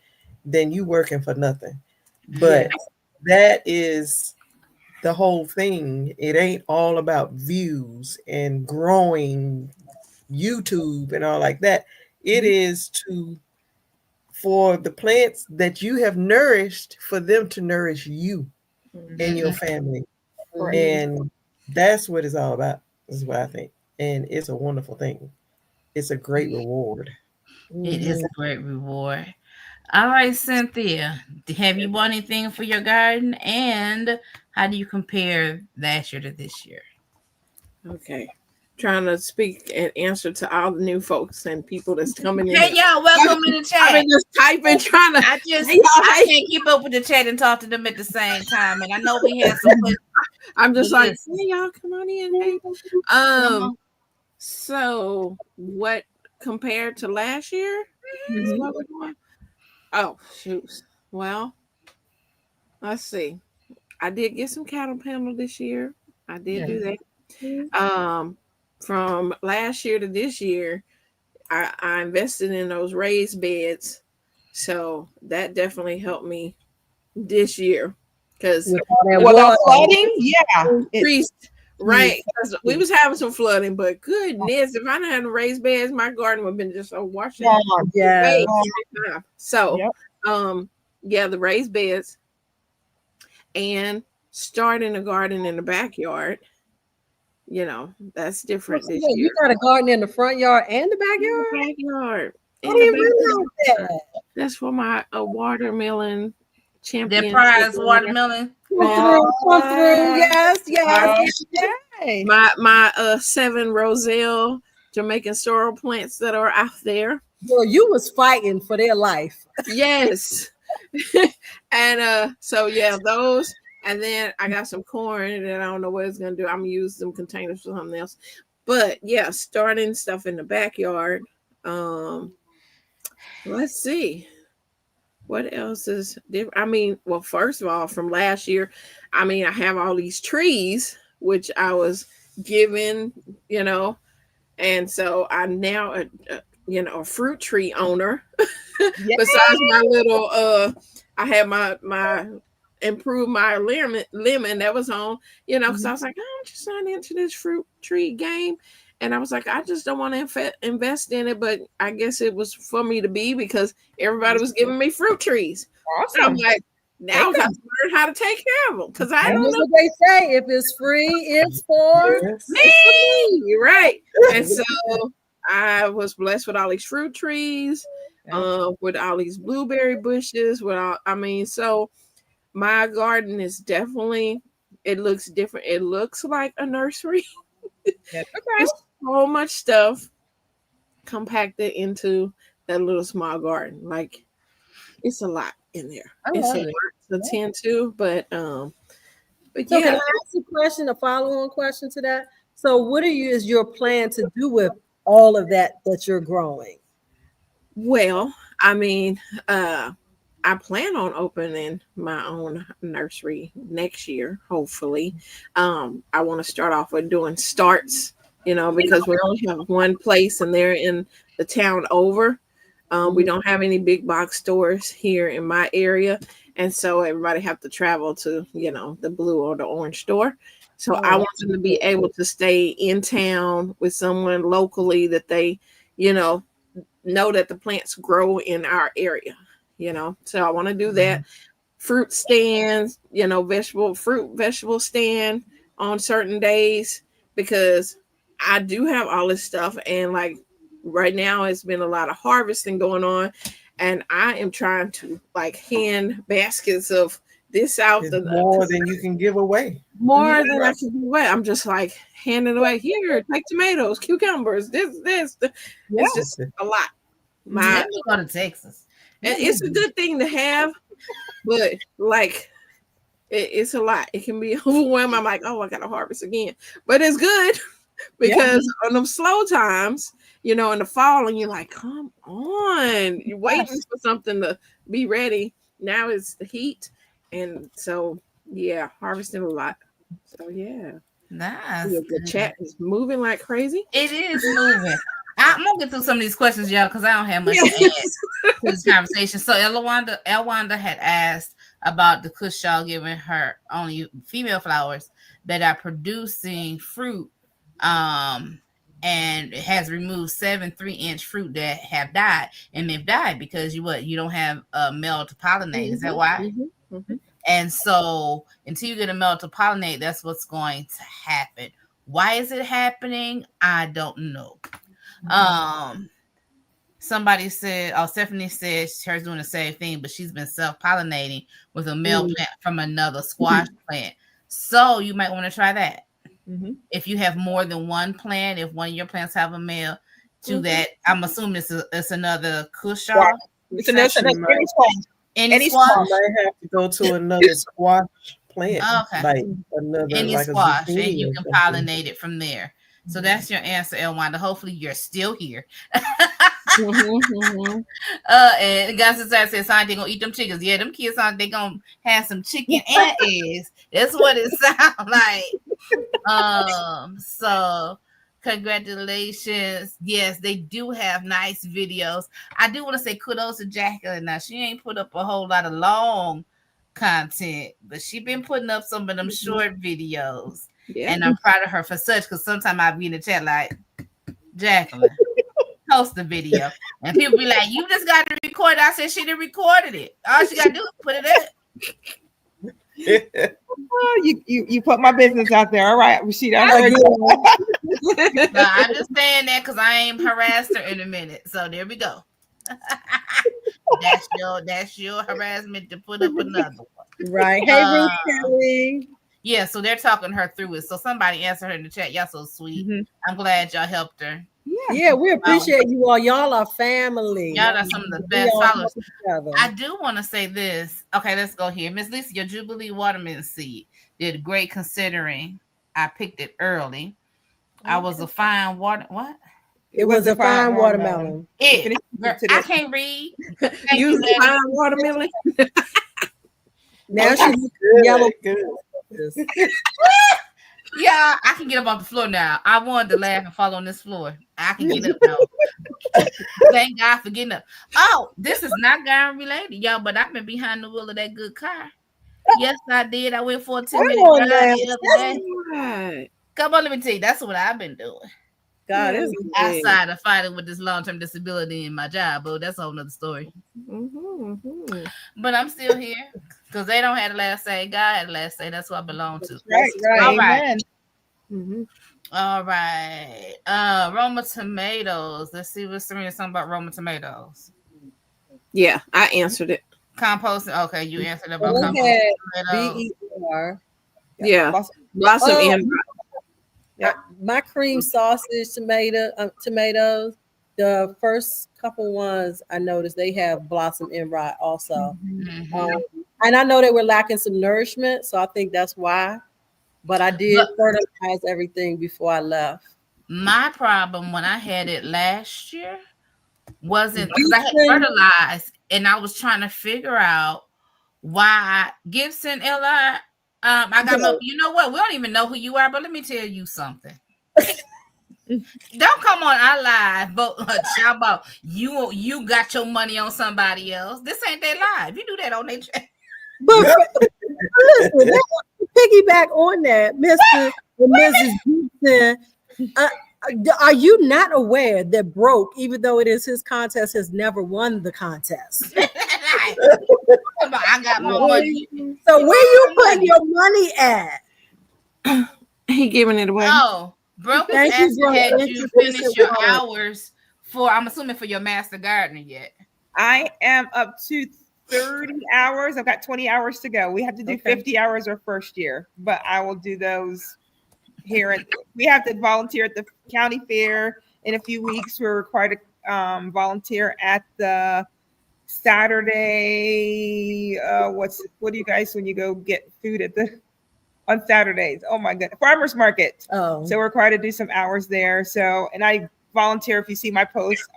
then you working for nothing. Mm-hmm. But that is the whole thing. It ain't all about views and growing YouTube and all like that. It is for the plants that you have nourished, for them to nourish you and your family. And that's what it's all about. Is what I think. And it's a wonderful thing. It's a great reward. It is a great reward. All right, Cynthia, have you bought anything for your garden? And how do you compare last year to this year? Okay. Trying to speak and answer to all the new folks and people that's coming in. Hey, y'all, welcome in the chat. I've been just typing, trying to. I can't keep up with the chat and talk to them at the same time. And I know we had some. I'm just like, hey, y'all, come on in. Hey. So what compared to last year? Is what we're doing? Oh, shoot. Well, let's see. I did get some cattle panel this year. I did do that. From last year to this year, I invested in those raised beds. So that definitely helped me this year. Because the flooding, increased. Right. We was having some flooding, but goodness, if I didn't have raised beds, my garden would have been just so washing. So the raised beds and starting a garden in the backyard. You know, that's different this year. You got a garden in the front yard and the backyard? That's for my watermelon champion. Their prize watermelon. Come through. Yes. My 7 Roselle Jamaican sorrel plants that are out there. Well, you was fighting for their life. Yes. And those. And then I got some corn that I don't know what it's gonna do. I'm gonna use them containers for something else. But yeah, starting stuff in the backyard. Let's see. What else is different? I mean, well, first of all, from last year, I mean, I have all these trees, which I was given, and so I'm now a fruit tree owner. Besides my little, I had my improve my lemon that was on, because I was like, I'm just not into this fruit tree game. And I was like, I just don't want to invest in it. But I guess it was for me to be, because everybody was giving me fruit trees. Awesome. And I'm like, now I got to learn how to take care of them, because I don't know what they say. If it's free, it's for me. Right. And so I was blessed with all these fruit trees, with all these blueberry bushes, so my garden is definitely, it looks different. It looks like a nursery. It's so much stuff compacted into that little small garden. Like, it's a lot in there. It's a lot to attend to, but so can I ask a follow-on question to that? So what is your plan to do with all of that you're growing? Well, I mean, I plan on opening my own nursery next year, hopefully. I want to start off with doing starts, because we only have one place and they're in the town over. We don't have any big box stores here in my area. And so everybody have to travel to, the blue or the orange store. So I want them to be able to stay in town with someone locally that they, know that the plants grow in our area. So I want to do that. Fruit stands, vegetable stand on certain days, because I do have all this stuff. And like right now, it's been a lot of harvesting going on, and I am trying to hand baskets of this out. More than you can give away. More than I can give away. I'm just handing away. Here, take tomatoes, cucumbers, this. It's just a lot. Let me go to Texas. And it's a good thing to have, but it's a lot. It can be overwhelming. I'm like, oh, I got to harvest again. But it's good, because on them slow times, in the fall, and you're like, come on. You're waiting for something to be ready. Now it's the heat. And so, yeah, harvesting a lot. So, yeah. Nice. The chat is moving like crazy. It is moving. I'm gonna get through some of these questions, y'all, because I don't have much to add to this conversation. So Elwanda had asked about the kush y'all giving her only female flowers that are producing fruit, and it has removed 7 3-inch fruit that have died, and they've died because you don't have a male to pollinate. Is that why? And so until you get a male to pollinate, that's what's going to happen. Why is it happening? I don't know. Somebody said, Stephanie said hers doing the same thing, but she's been self-pollinating with a male plant from another squash plant. So you might want to try that. If you have more than one plant, if one of your plants have a male, do that. I'm assuming it's another kush. It's another squash. Any squash? You might have to go to another squash plant. Okay. Like another Any like squash, a zucchini and you or can something. pollinate it from there. So that's your answer, Elwanda. Hopefully you're still here. And guys said, "Son, they gonna eat them chickens." Yeah, them kids, son, they gonna have some chicken and eggs. That's what it sounds like. So congratulations. Yes, they do have nice videos. I do want to say kudos to Jacqueline. Now she ain't put up a whole lot of long content, but she been putting up some of them short videos. Yeah. And I'm proud of her for such, because sometimes I'll be in the chat like, Jacqueline, post the video. And people be like, you just got to record it. I said she done recorded it. All she got to do is put it up. Well, you put my business out there. All right, Rashida. No, I'm just saying that because I ain't harassed her in a minute. So there we go. That's your harassment to put up another one. Right. Hey, Ruth. Yeah, so they're talking her through it. So somebody answered her in the chat. Y'all so sweet. I'm glad y'all helped her. Yeah, we appreciate you all. Y'all are family. Y'all are some of the best followers. I do want to say this. Okay, let's go here. Miss Lisa, your Jubilee watermelon seed did great considering I picked it early. I was a fine water. What? It was a fine watermelon. I can't read. You was a fine watermelon. Now she's yellow. Yeah, I can get up off the floor now. I wanted to laugh and fall on this floor. I can get up now. Thank God for getting up. Oh, this is not gun related, y'all, but I've been behind the wheel of that good car. Yes, I did. I went for a 10-minute ride the other day. Come on, let me tell you, that's what I've been doing. God is outside of fighting with this long-term disability in my job, but that's a whole nother story. But I'm still here because they don't have the last say. God had the last say. That's what I belong to. Right. All right. All right. Roma tomatoes. Let's see what Serena's talking about. Roma tomatoes. Yeah, I answered it. Composting. Okay, you answered about composting tomatoes. BER. Yeah, blossom and my cream sausage tomatoes. The first couple ones I noticed they have blossom end rot also, and I know they were lacking some nourishment, so I think that's why. But I did fertilize everything before I left. My problem when I had it last year wasn't because I had fertilized, and I was trying to figure out why Gibson LR. I got no. You know what? We don't even know who you are, but let me tell you something. Don't come on our live, but about you got your money on somebody else. This ain't their live. You do that on their chat. But listen, piggyback on that, Mr. and Mrs. Gibson. Are you not aware that Broke, even though it is his contest, has never won the contest? I got my money. So where you putting your money at? He giving it away. Oh, Broke had you finish your hours for, I'm assuming, for your master gardener yet? I am up to 30 hours. I've got 20 hours to go. We have to do 50 hours our first year, but I will do those here. We have to volunteer at the county fair in a few weeks. We're required to volunteer at the Saturday. What do you guys when you go get food at on Saturdays? Oh my goodness, farmers market. Oh, so we're required to do some hours there. So, and I volunteer. If you see my posts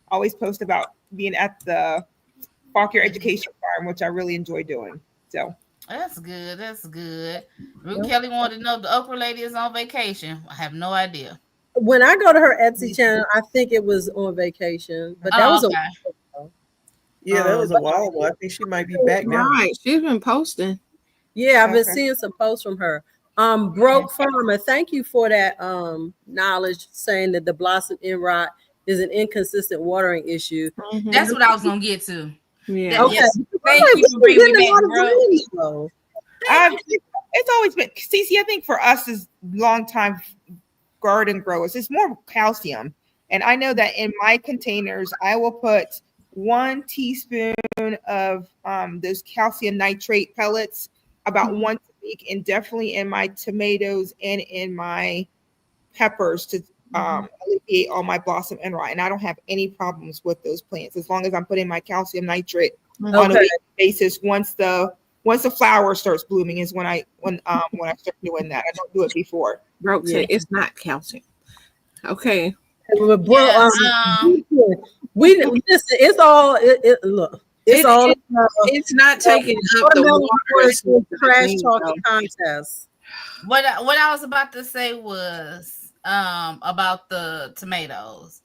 always post about being at the Fauquier Education Farm, which I really enjoy doing. So that's good. That's good. Ruth Kelly wanted to know if the okra lady is on vacation. I have no idea. When I go to her Etsy channel, I think it was on vacation, but that Oh, was a okay. while ago. Yeah, that was a while ago. I think she might be back now. Right. She's been posting. Yeah, I've been Okay. seeing some posts from her. Broke Farmer, thank you for that knowledge, saying that the blossom end rot is an inconsistent watering issue. That's what I was gonna get to. Yeah. Okay. Yes. Thank Like, you for we've been bringing me getting a lot back, of bro. videos. it's always been Cici. I think for us as longtime garden growers, it's more calcium. And I know that in my containers, I will put 1 teaspoon of those calcium nitrate pellets about once a week, and definitely in my tomatoes and in my peppers to alleviate all my blossom end rot. And I don't have any problems with those plants as long as I'm putting my calcium nitrate on a weekly basis. Once the flower starts blooming is when I start doing that. I don't do it before. Broke said it's not calcium. Okay. Bro, we listen. It's all look. It's not taking up the water. Trash talking contest. What I was about to say was about the tomatoes.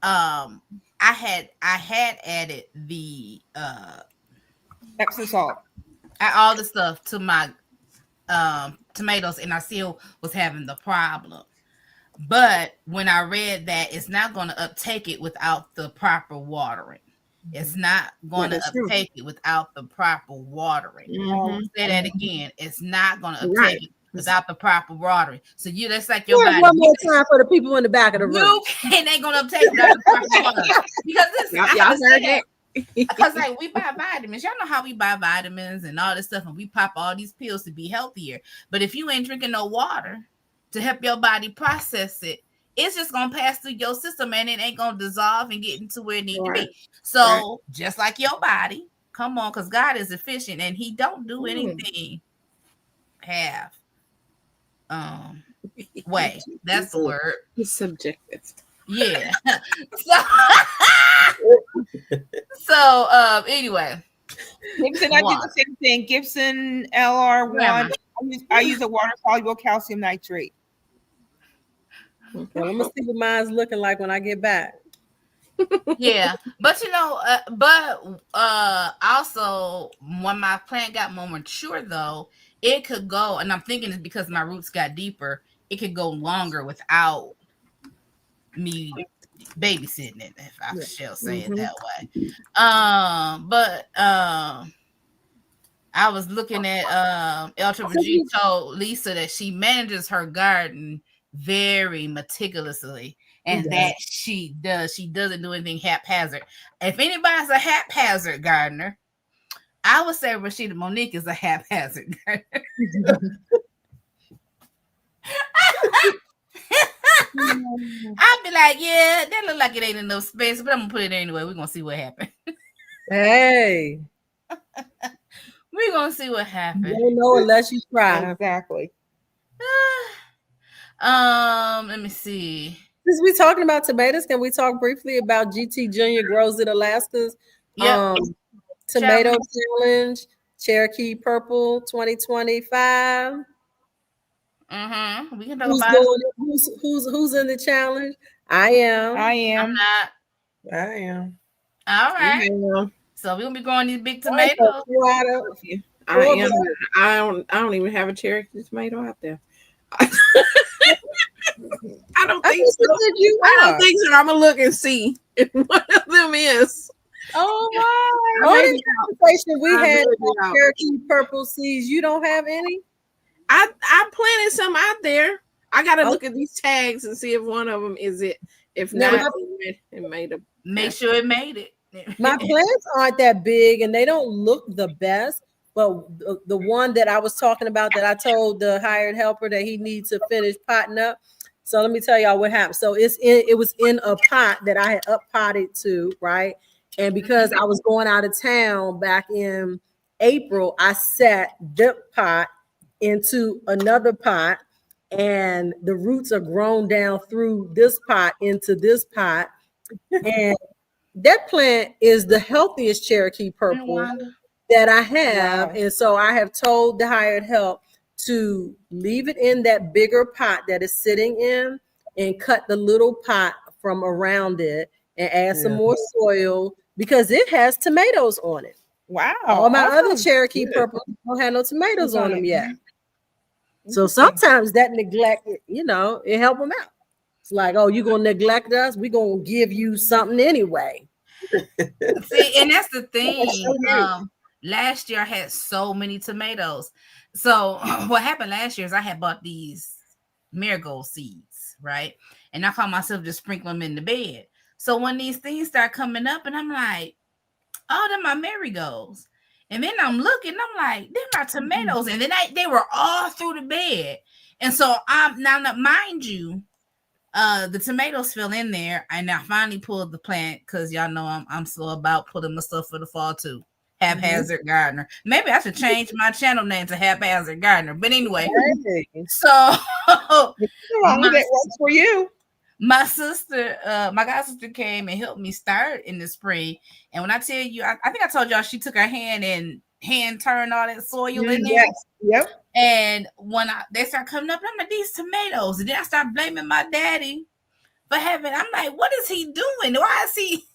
I had added the Epsom salt. all the stuff to my tomatoes, and I still was having the problem. But when I read that it's not going to uptake it without the proper watering. It's not going to uptake it without the proper watering. Say that again. It's not going to uptake it without the proper watering. So that's like your body. One more time for the people in the back of the room. Ain't going to uptake it without the proper watering. Because listen, y'all heard that. Because like we buy vitamins, y'all know how we buy vitamins and all this stuff, and we pop all these pills to be healthier. But if you ain't drinking no water to help your body process it, it's just gonna pass through your system and it ain't gonna dissolve and get into where it needs to be. So just like your body, come on, because God is efficient and He don't do anything half way. That's the word. It's subjective. Yeah. So anyway. Gibson, I do the same thing. Gibson LR1. I use a water soluble calcium nitrate. Well, I'm gonna see what mine's looking like when I get back. Yeah, but also when my plant got more mature, though, it could go, and I'm thinking it's because my roots got deeper. It could go longer without me babysitting it, if I shall say it that way. But I was looking at Eltra Virgie told Lisa that she manages her garden very meticulously, and that she doesn't do anything haphazard. If anybody's a haphazard gardener, I would say Rashida Monique is a haphazard gardener. I'd be like, yeah, that look like it ain't enough space, but I'm gonna put it anyway. We're gonna see what happens. Hey, we're gonna see what happens. You don't know unless you try. Exactly. Let me see. Since we're talking about tomatoes, can we talk briefly about GT Junior Grows in Alaska's tomato challenge, Cherokee Purple 2025? We can talk about who's in the challenge. I am. I'm not. I am. All right. So we're gonna be growing these big tomatoes. I am. I don't even have a Cherokee tomato out there. I don't think so. I don't think so. I'm gonna look and see if one of them is. Oh my! All the conversation we had about Cherokee purple seeds, you don't have any? I planted some out there. I gotta look at these tags and see if one of them is it. If not, it made a. Make sure it made it. My plants aren't that big and they don't look the best. But the one that I was talking about that I told the hired helper that he needs to finish potting up. So let me tell y'all what happened. So it was in a pot that I had up potted to, right? And because I was going out of town back in April, I set the pot into another pot, and the roots are grown down through this pot into this pot. And that plant is the healthiest Cherokee purple that I have. Wow. And so I have told the hired help to leave it in that bigger pot that it's sitting in and cut the little pot from around it and add some more soil because it has tomatoes on it. Wow. All my other awesome. Cherokee purple don't have no tomatoes on them yet. So Interesting. sometimes that neglect, it help them out. It's like, oh, you gonna neglect us? We gonna give you something anyway. See, and that's the thing. Last year I had so many tomatoes. So what happened last year is I had bought these marigold seeds, right? And I caught myself just sprinkling them in the bed. So when these things start coming up, and I'm like, oh, they're my marigolds. And then I'm looking, I'm like, they're my tomatoes. And then they were all through the bed. And so now mind you, the tomatoes fell in there, and I finally pulled the plant because y'all know I'm slow about putting my stuff for the fall too. Haphazard gardener. Maybe I should change my channel name to Haphazard Gardener. But anyway, so that works for you. My sister, my god sister came and helped me start in the spring. And when I tell you, I think I told y'all she took her hand and turned all that soil in there. Yes. Yep. And when they start coming up, I'm like, these tomatoes. And then I start blaming my daddy for having. I'm like, what is he doing? Why is he?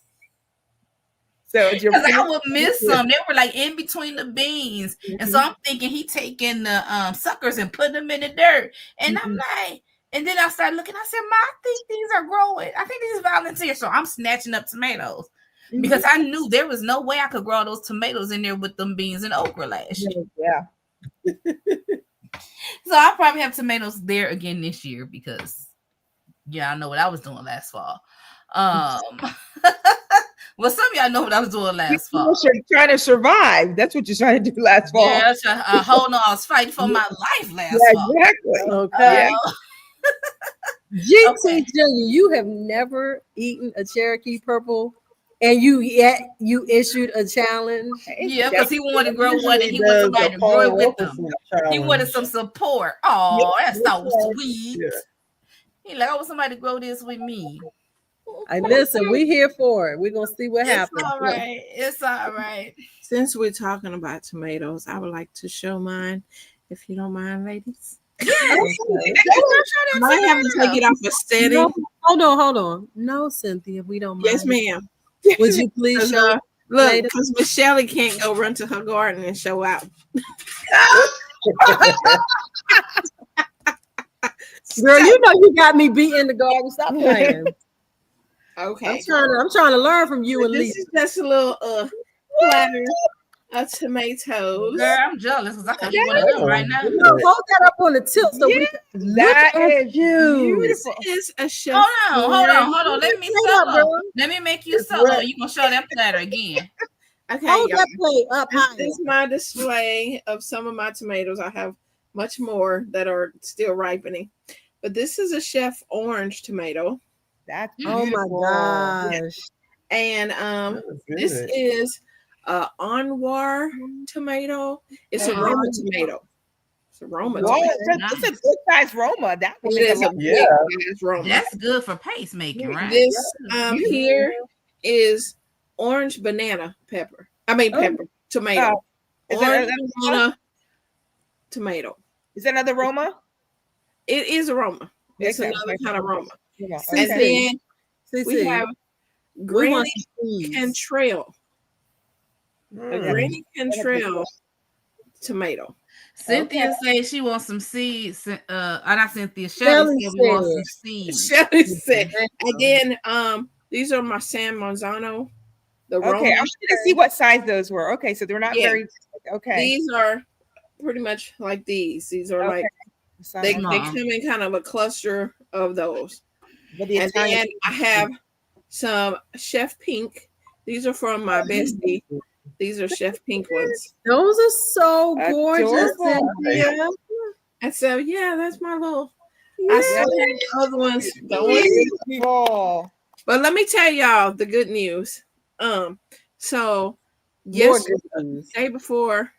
So because I would miss some. They were like in between the beans, and so I'm thinking he taking the suckers and putting them in the dirt. And I'm like, and then I started looking. I said, "Ma, I think these are growing. I think these is volunteers." So I'm snatching up tomatoes because I knew there was no way I could grow those tomatoes in there with them beans and okra last year. Yeah. So I'll probably have tomatoes there again this year because I know what I was doing last fall. Well, some of y'all know what I was doing last fall. You're trying to survive. That's what you're trying to do last fall. Yeah, hold on. I was fighting for my life last fall. Exactly. Okay. GT Junior, you have never eaten a Cherokee purple, and you issued a challenge. Yeah, because he wanted to grow one, and he wanted somebody to grow it with him. He wanted some support. Oh, that's so sweet. Yeah. He like, I want somebody to grow this with me. Listen, we're here for it. We're gonna see what happens. All right. It's all right. Since we're talking about tomatoes, I would like to show mine, if you don't mind, ladies. Yeah. I might have to take it off a steady. No, hold on. No, Cynthia, we don't mind. Yes, ma'am. Would you please show? Look, because Miss Shelly can't go run to her garden and show out. Girl, you know you got me beat in the garden. Stop playing. Okay. I'm trying to learn from you and Lisa. This is just a little platter of tomatoes. Girl, I'm jealous because I can do one of them right now. No, hold that up on the tilt so we can that is beautiful. This is a chef. Hold on. Let me solo. Let me make you solo. You gonna show that platter again. Okay, hold that plate up high. This is my display of some of my tomatoes. I have much more that are still ripening, but this is a chef orange tomato. That's oh my gosh. And this is Anwar tomato. It's a Roma tomato. It's a Roma tomato. It's a good size Roma. That is a big size Roma. That's good for paste making, right? This here is orange banana pepper. Tomato. Orange banana tomato. Is that another Roma? It is a Roma. It's another kind of Roma. Yeah. And then we have Granny Cantrell. Granny Cantrell tomato. Cynthia says she wants some seeds. Not Cynthia. Shelly said we want some seeds. Shelly said. Again, these are my San Marzano. Okay, I'm trying to see what size those were. Okay, so they're not very. Okay, these are pretty much like these. These are like they come in kind of a cluster of those. And then I have some Chef Pink. These are from my bestie. These are Chef Pink ones. Those are so gorgeous. Cynthia. And so, that's my little. I still have other ones going. But let me tell y'all the good news. So yesterday, day before,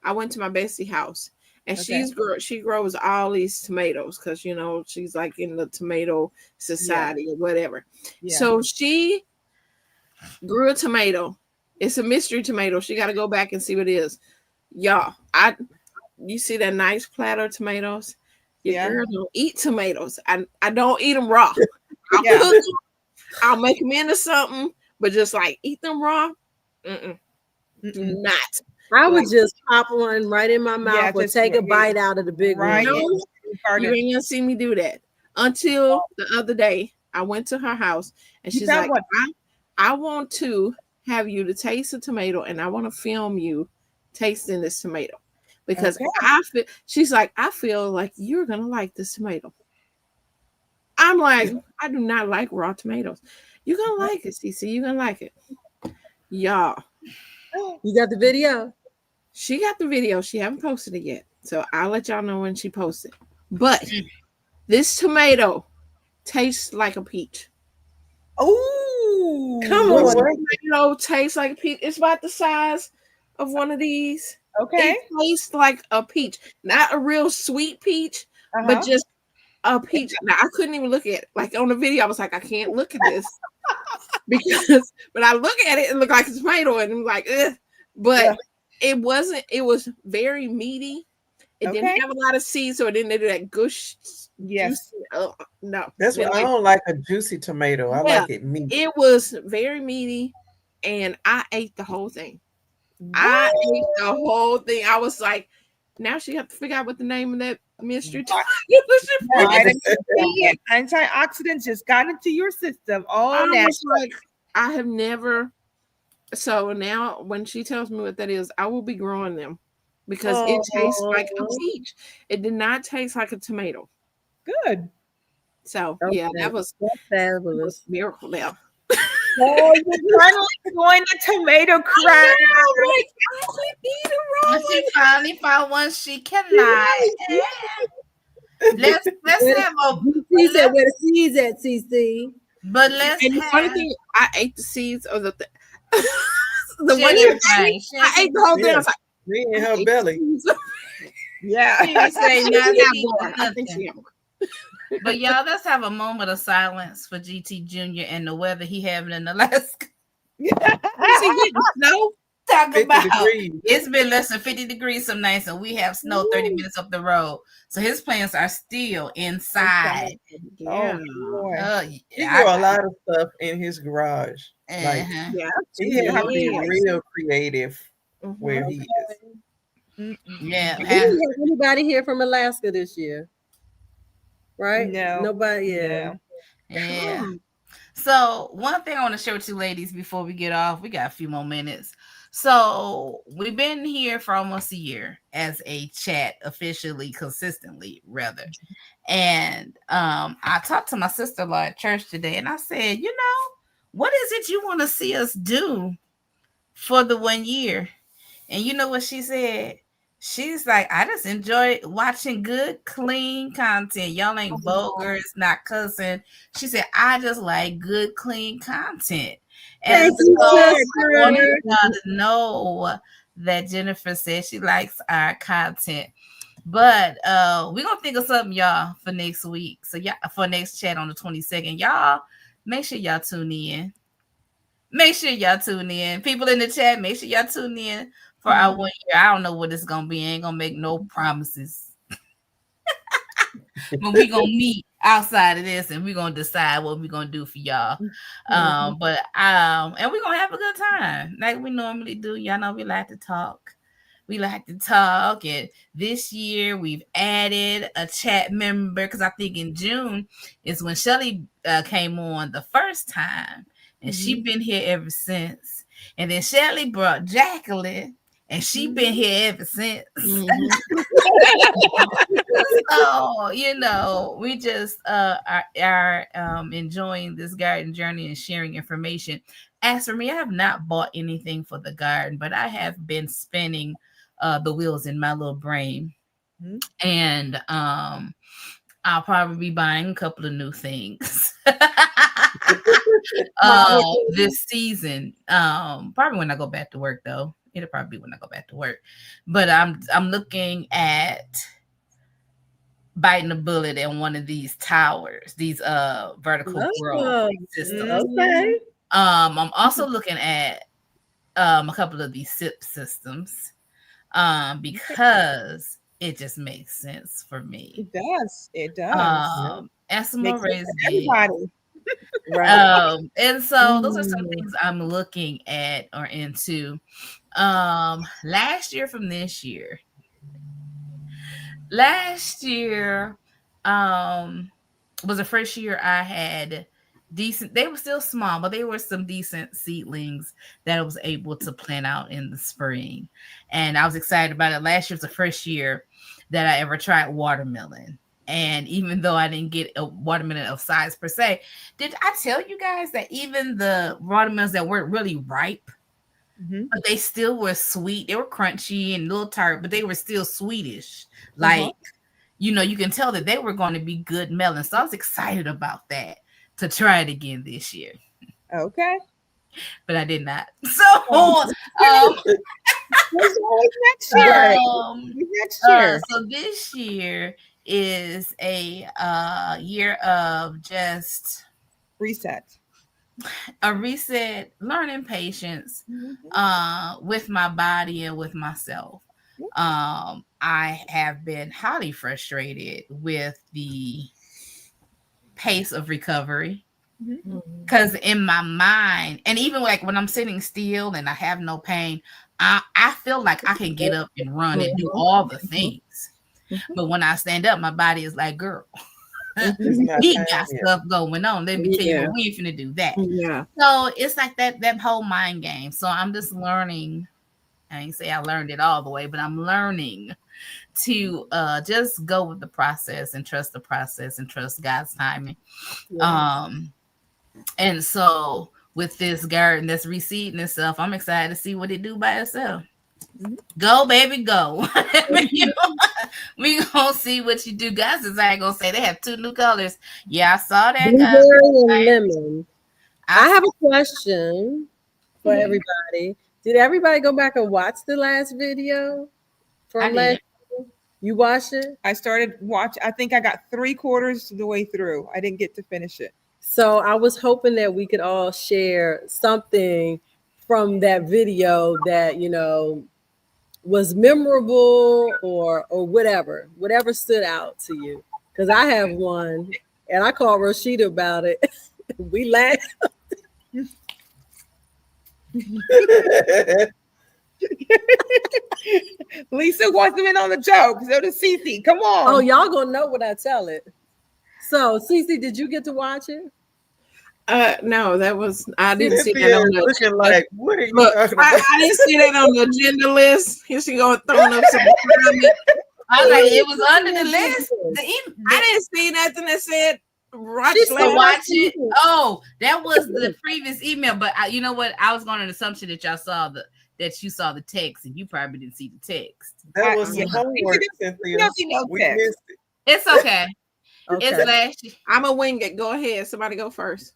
I went to my bestie house. And she grows all these tomatoes because she's like in the tomato society or whatever. Yeah. So she grew a tomato It's a mystery tomato. She got to go back and see what it is. Y'all, you see that nice platter of tomatoes? Your girl don't eat tomatoes. I don't eat them raw. I'll cook them. I'll make them into something, but just like eat them raw, not. I would just pop one right in my mouth or take a bite out of the big one. No, you ain't gonna see me do that. Until the other day, I went to her house and she's like, I want to have you to taste a tomato and I want to film you tasting this tomato. Because she's like, I feel like you're gonna like this tomato. I'm like, I do not like raw tomatoes. You're gonna like it, Cici. You're gonna like it. Y'all. You got the video? She got the video. She haven't posted it yet. So I'll let y'all know when she posts it. But this tomato tastes like a peach. Oh, come on. Tomato tastes like a peach. It's about the size of one of these. Okay. It tastes like a peach. Not a real sweet peach, but just a peach. Now I couldn't even look at it. Like on the video, I was like, I can't look at this. But I look at it and look like a tomato, and I'm like, ugh. But it wasn't. It was very meaty. It didn't have a lot of seeds, so it didn't do that gush. Yes. No. That's what I don't like a juicy tomato. I like it meaty. It was very meaty, and I ate the whole thing. I ate the whole thing. I was like, now she have to figure out what the name of that mystery antioxidants just got into your system. Like, I have never. So now when she tells me what that is, I will be growing them because it tastes like a peach. It did not taste like a tomato. Good. So that was fabulous. Miracle now. Oh, you're finally doing the tomato crack. She finally found one she cannot. Let's have a. She said where the seeds at, Cici. But let's. And the funny thing, I ate the seeds of the one I ate the whole thing. I was like, in her belly. She say nothing. I think she had more. But y'all, let's have a moment of silence for GT Jr. and the weather he having in Alaska. Snow? Talk about degrees. It's been less than 50 degrees some nights, and we have snow 30 minutes up the road. So his plants are still inside. Yeah. He grew a lot of stuff in his garage. Like, he has to be real creative where he is. Yeah. Did you have anybody here from Alaska this year? Right? No. Nobody. Yeah. So one thing I want to share with you ladies before we get off, we got a few more minutes. So we've been here for almost a year as a chat, officially, consistently, rather. And I talked to my sister-in-law at church today, and I said, what is it you want to see us do for the 1 year? And you know what she said? She's like, I just enjoy watching good, clean content. Y'all ain't vulgar. It's not cussing. She said, I just like good, clean content. And so I wanted y'all to know that Jennifer said she likes our content. But we're going to think of something, y'all, for next week. So, for next chat on the 22nd. Y'all, make sure y'all tune in. Make sure y'all tune in. People in the chat, make sure y'all tune in for our 1 year. I don't know what it's gonna be. I ain't gonna make no promises. But we're gonna meet outside of this and we're gonna decide what we're gonna do for y'all. And we're gonna have a good time like we normally do. Y'all know we like to talk. And this year we've added a chat member because I think in June is when Shelly came on the first time. And she been here ever since. And then Shelly brought Jacqueline, and she been here ever since. So, we just are enjoying this garden journey and sharing information. As for me, I have not bought anything for the garden, but I have been spinning the wheels in my little brain. And I'll probably be buying a couple of new things this season. Probably when I go back to work, though. It'll probably be when I go back to work. But I'm looking at biting a bullet in one of these towers, these vertical growth systems. Okay. I'm also looking at a couple of these SIP systems because it just makes sense for me. It does. It does. And some more raised everybody. Right. And so those are some things I'm looking at or into. Last year from this year. Last year was the first year I had decent, they were still small, but they were some decent seedlings that I was able to plant out in the spring. And I was excited about it. Last year was the first year that I ever tried watermelon. And even though I didn't get a watermelon of size per se, did I tell you guys that even the watermelons that weren't really ripe, but they still were sweet. They were crunchy and a little tart, but they were still sweetish. Like, you know, you can tell that they were going to be good melons. So I was excited about that to try it again this year. Okay. But I did not. So, next year. So this year is a year of just a reset, learning patience with my body and with myself. I have been highly frustrated with the pace of recovery because in my mind, and even like when I'm sitting still and I have no pain, I feel like I can get up and run and do all the things. But when I stand up, my body is like, girl, he got stuff going on. Let me tell you, we ain't finna do that. So it's like that whole mind game. So I'm just learning. I ain't say I learned it all the way, but I'm learning to just go with the process and trust the process and trust God's timing. And so with this garden that's reseeding itself, I'm excited to see what it do by itself. Go, baby, go. We gonna see what you do. Guys is I ain't gonna say they have 2 new colors. Yeah, I saw that. Blueberry and lemon. I have a question for everybody. Did everybody go back and watch the last video from last year? You watched it? I started watching. I think I got 3/4 of the way through. I didn't get to finish it. So I was hoping that we could all share something from that video that, you know, was memorable or whatever stood out to you. Because I have one and I called Rashida about it. We laughed. Lisa wants them in on the joke. So does Cici. Come on. Oh, y'all gonna know what I tell it. So, Cici, did you get to watch it? No, I didn't see that on the looking like, what are you talking about? I didn't see that on the agenda list. Here she go throwing up some comments. I was like, it was under the list. I didn't see nothing that said watch it. Oh, that was the previous email. But you know what? I was going on an assumption that y'all saw that you saw the text, and you probably didn't see the text. That was some homework, Cynthia. We missed it. It's okay. It's last year. I'm a wing it. Go ahead. Somebody go first.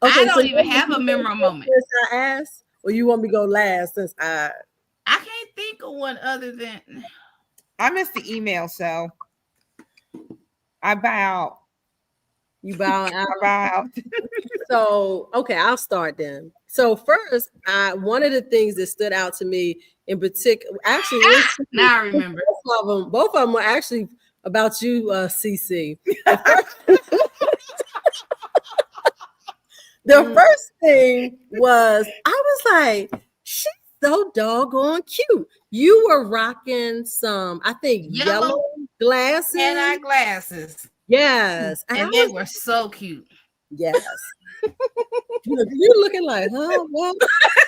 I don't even have a memorable moment. I asked, or you want me to go last since I can't think of one other than I missed the email, so I bow out. You bow out. I bow out. So okay, I'll start then. So first, one of the things that stood out to me in particular, actually, now I remember both of them were actually about you, Cici. The first thing was I was like, she's so doggone cute. You were rocking some, I think, yellow glasses. Hand-eye glasses. Yes. And they were so cute. Yes. You're looking like, huh? What?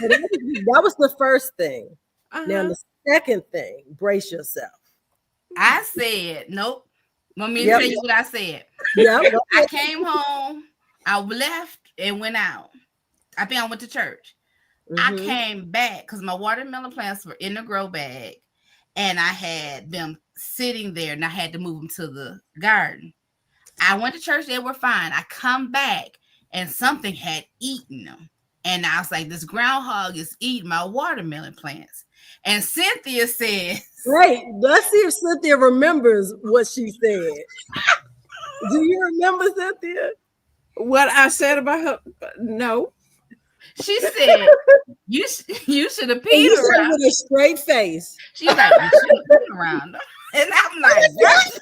That was the first thing. Now the second thing, brace yourself. I said, nope. Want me to tell you what I said? Yep. I came home, I left and went out. I think I went to church. I came back because my watermelon plants were in the grow bag and I had them sitting there and I had to move them to the garden. I went to church, they were fine. I come back and something had eaten them. And I was like, this groundhog is eating my watermelon plants. And Cynthia says, wait, let's see if Cynthia remembers what she said. Do you remember, Cynthia? What I said about her? No. She said, you should have peed You said around. with a straight face. She's like, you should have peed around them. And I'm like, what?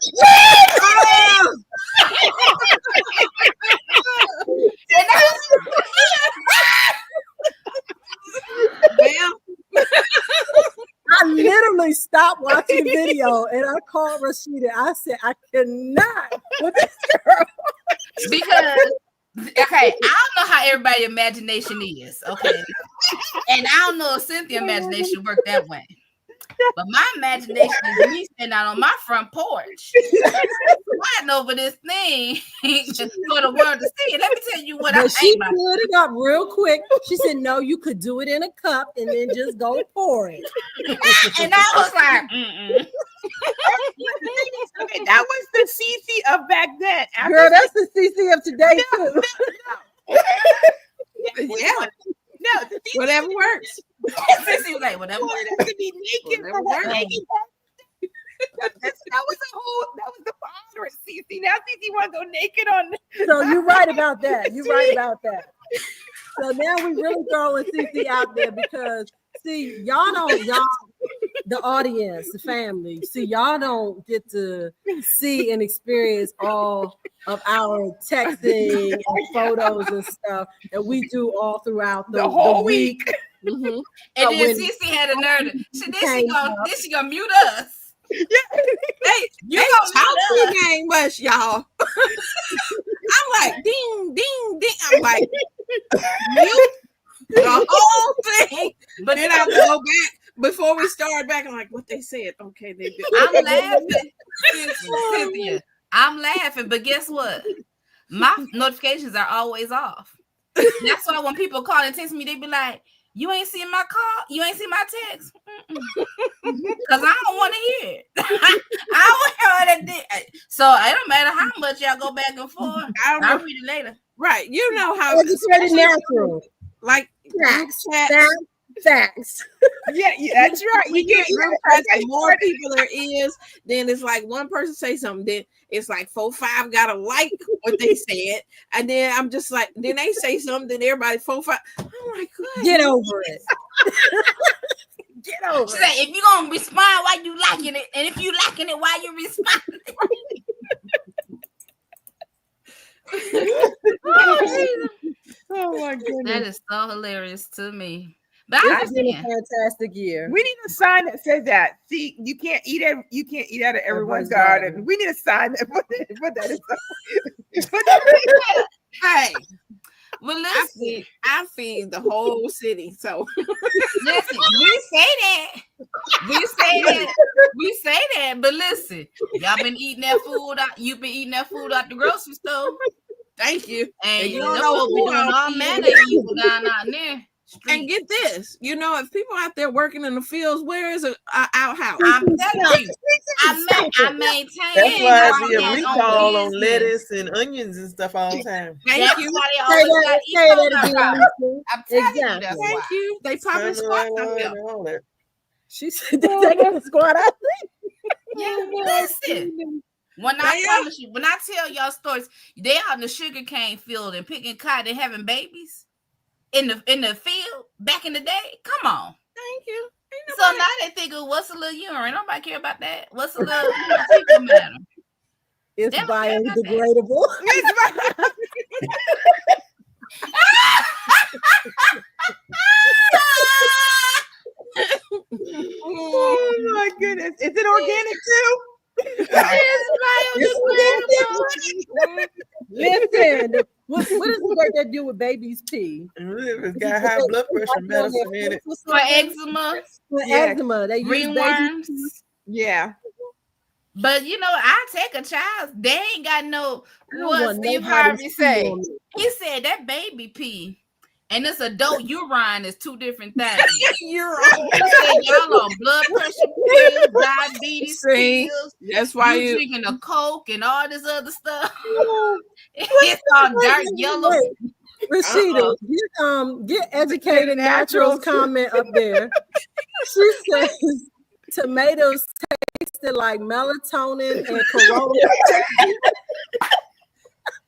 And I literally stopped watching the video and I called Rashida. I said, I cannot with this girl. because okay, I don't know how everybody's imagination is, okay, and I don't know if Cynthia's imagination worked that way. But my imagination is me sitting out on my front porch, sweating over this thing for the world to see. Let me tell you what But she ate my- pulled it up real quick. She said, no, you could do it in a cup and then just go pour it. and I was like, mm-mm. Okay, that was the Cici of back then. After Girl, that's the CC of today, too. Yeah, no, the Cici whatever works. Sissy was like, whatever. wanted us to be naked for Whatever what? works. That was the father of Cici. Now Cici want to go naked on. So you're right about that. You're right about that. So now we really throwing CC out there because see, y'all, the audience, the family, see, y'all don't get to see and experience all of our texting and photos and stuff that we do all throughout the whole week. Mm-hmm. And So then when- Cici had a nerve. She Came gonna up. mute us. Hey, You they gonna talk mute too dang much, y'all. I'm like, ding, ding, ding. I'm like, mute the whole thing. But then I have to go back before we start back. I'm like, what they said? Okay, they did. I'm laughing, Cynthia. I'm laughing, but guess what? My notifications are always off. That's why when people call and text me, they be like, "You ain't seen my call? You ain't seen my text?" Because I don't want to hear it. I don't want to. So it don't matter how much y'all go back and forth. I don't I'll know. read it later. Right, you know how It's pretty natural. like Facts, group chats, facts. Yeah, that's right. we You get get group chats, the more people there is, then it's like one person say something, then it's like 4-5 gotta like what they said, and then I'm just like, then they say something, then everybody 4-5. I'm like, good. Get over it. Get over She it. said, "If you gonna respond while you liking it, and if you liking it while you responding." Oh my goodness. That is so hilarious to me. But I It's been a understand. fantastic year. We need a sign that says that. See, you can't eat out of everyone's garden. We need a sign that put that in. Hey, Well, I listen, feed the whole city, so listen. We say that. But listen, y'all been eating that food out. You've been eating that food out the grocery store, thank you. and you you don't know know be who doing I'm all eating. manner of evil down out there. And get this, you know, if people out there working in the fields, where is a outhouse? I'm telling you, I maintain. That's why I see a that recall on business. lettuce and onions and stuff all the time. Thank That's you. why they Say always got that, E. say that coli again, problems. Lisa. I'm telling you, Exactly. that's Thank why. you. They popping squats up here. And all that. She said they're taking the squad out. Yeah, listen. When I promise you, when I tell y'all stories, they out in the sugarcane field and picking cotton and having babies in the field back in the day. Come on. Thank you. Ain't So nobody- now they think of what's a little urine. Nobody care about that. What's a little fecal matter? It's They don't care about that. biodegradable. Oh my goodness. Is it organic too? Listen, what is it that do with babies pee? And if it's got high blood pressure medicine in it. For eczema, For Yeah. eczema, they use baby ringworms. Yeah. But you know, I take a child. They ain't got no. I don't What want Steve nobody Harvey to say? pee on me. He said that baby pee and this adult urine is two different things. You're wrong. He said y'all on blood pressure pills, diabetes See? pills. That's why You you. drinking a Coke and all this other stuff. It's all dark yellow. Wait, Rashida, get educated naturals comment up there. She says tomatoes tasted like melatonin and corona.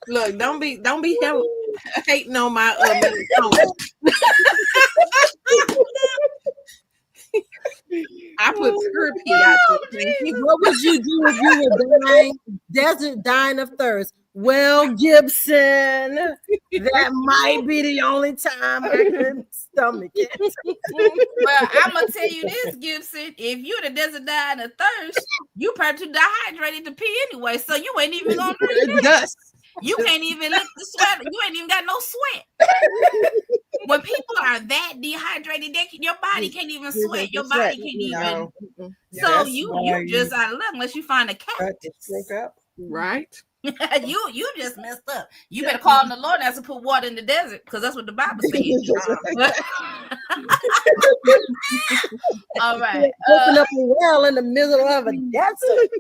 Look, don't be hating on my I put therapy out there. What would you do if you were dying of thirst? Well, Gibson, that might be the only time I could stomach it. Well, I'm gonna tell you this, Gibson. If you're the desert dying of thirst, you probably too dehydrated to pee anyway, so you ain't even gonna drink it. You can't even lick the sweat. You ain't even got no sweat. When people are that dehydrated, your body can't even sweat. Your body can't even. So you just out of luck unless you find a cat. Right. you just messed up. You better call on the Lord as to put water in the desert, because that's what the Bible says. All right. Open up a well in the middle of a desert.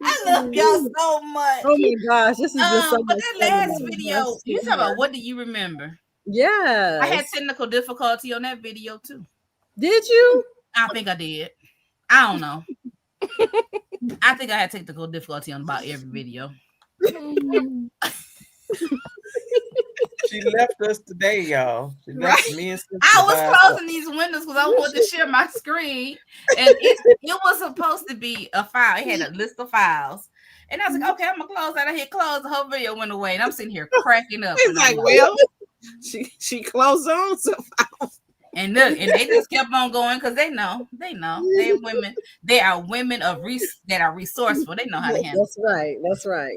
I love y'all so much. Oh my gosh, this is just so but much that fun. last video, you talking about what do you remember? Yeah. I had technical difficulty on that video too. Did you? I think I did. I don't know. I think I had technical difficulty on about every video. She left us today, y'all. She left me and Cici. I was closing these windows because I wanted to share my screen, and it was supposed to be a file. It had a list of files, and I was like, "Okay, I'm gonna close that." I hit close. The whole video went away, and I'm sitting here cracking up. It's like, well, she closed on some files. And look, and they just kept on going because they know they're women. They are women that are resourceful. They know how to handle. That's right.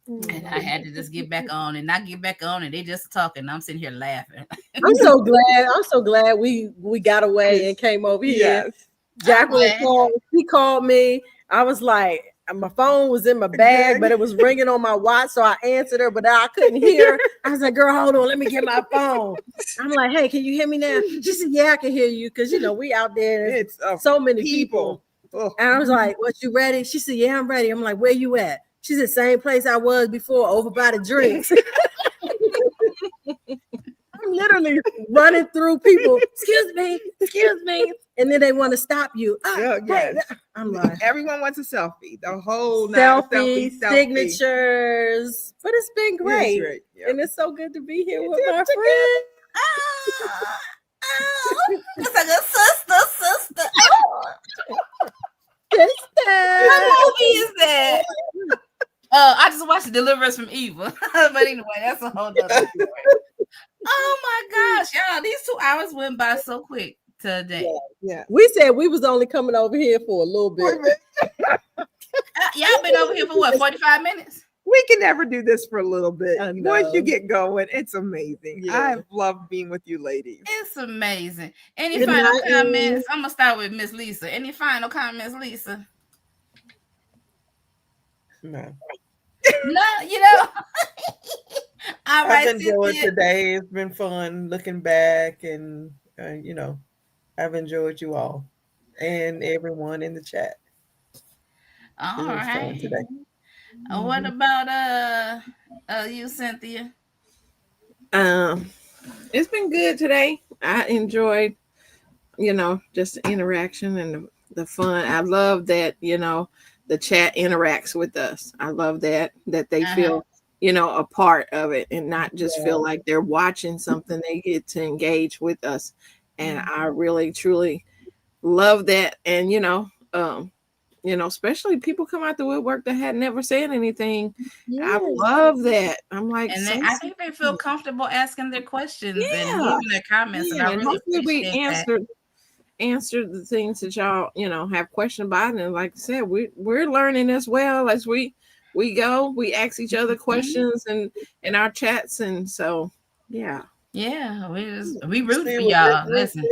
And I had to just get back on, and not get back on, and they just talking. I'm sitting here laughing. I'm so glad we got away and came over here. Yes. Jacqueline called me. I was like, my phone was in my bag, but it was ringing on my watch, so I answered her, but I couldn't hear. I was like, girl, hold on, let me get my phone. I'm like, hey, can you hear me now? She said, yeah, I can hear you, because we out there. It's so many people. And I was like, what, you ready? She said, yeah, I'm ready. I'm like, where you at? She said, same place I was before, over by the drinks. I'm literally running through people. Excuse me. And then they want to stop you. Yes. I'm like, everyone wants a selfie. The whole selfie, signatures. But it's been great. Right. Yep. And it's so good to be here with my friend. It's like a sister. What movie is that? I just watched Deliverance from Evil. But anyway, that's a whole other story. Oh my gosh, y'all, these 2 hours went by so quick today. Yeah. We said we was only coming over here for a little bit. Y'all been over here for what, 45 minutes? We can never do this for a little bit. Once you get going, it's amazing. Yeah. I love being with you ladies. It's amazing. Any final comments? I'm gonna start with Miss Lisa. Any final comments, Lisa? No. No, All right, I've enjoyed today. It's been fun looking back, and I've enjoyed you all and everyone in the chat. All right. Today. What about you, Cynthia? It's been good today. I enjoyed, just the interaction and the fun. I love that, the chat interacts with us. I love that they feel, a part of it and not just feel like they're watching something. They get to engage with us. And I really, truly love that. And, especially people come out the woodwork that had never said anything. Yes. I love that. I'm like, and I think they feel comfortable asking their questions and giving their comments. Yeah. And I really hopefully we answered the things that y'all, have questions about. And like I said, we're learning as well as we go. We ask each other questions and in our chats. And so, yeah. Yeah, we root for y'all. Listen.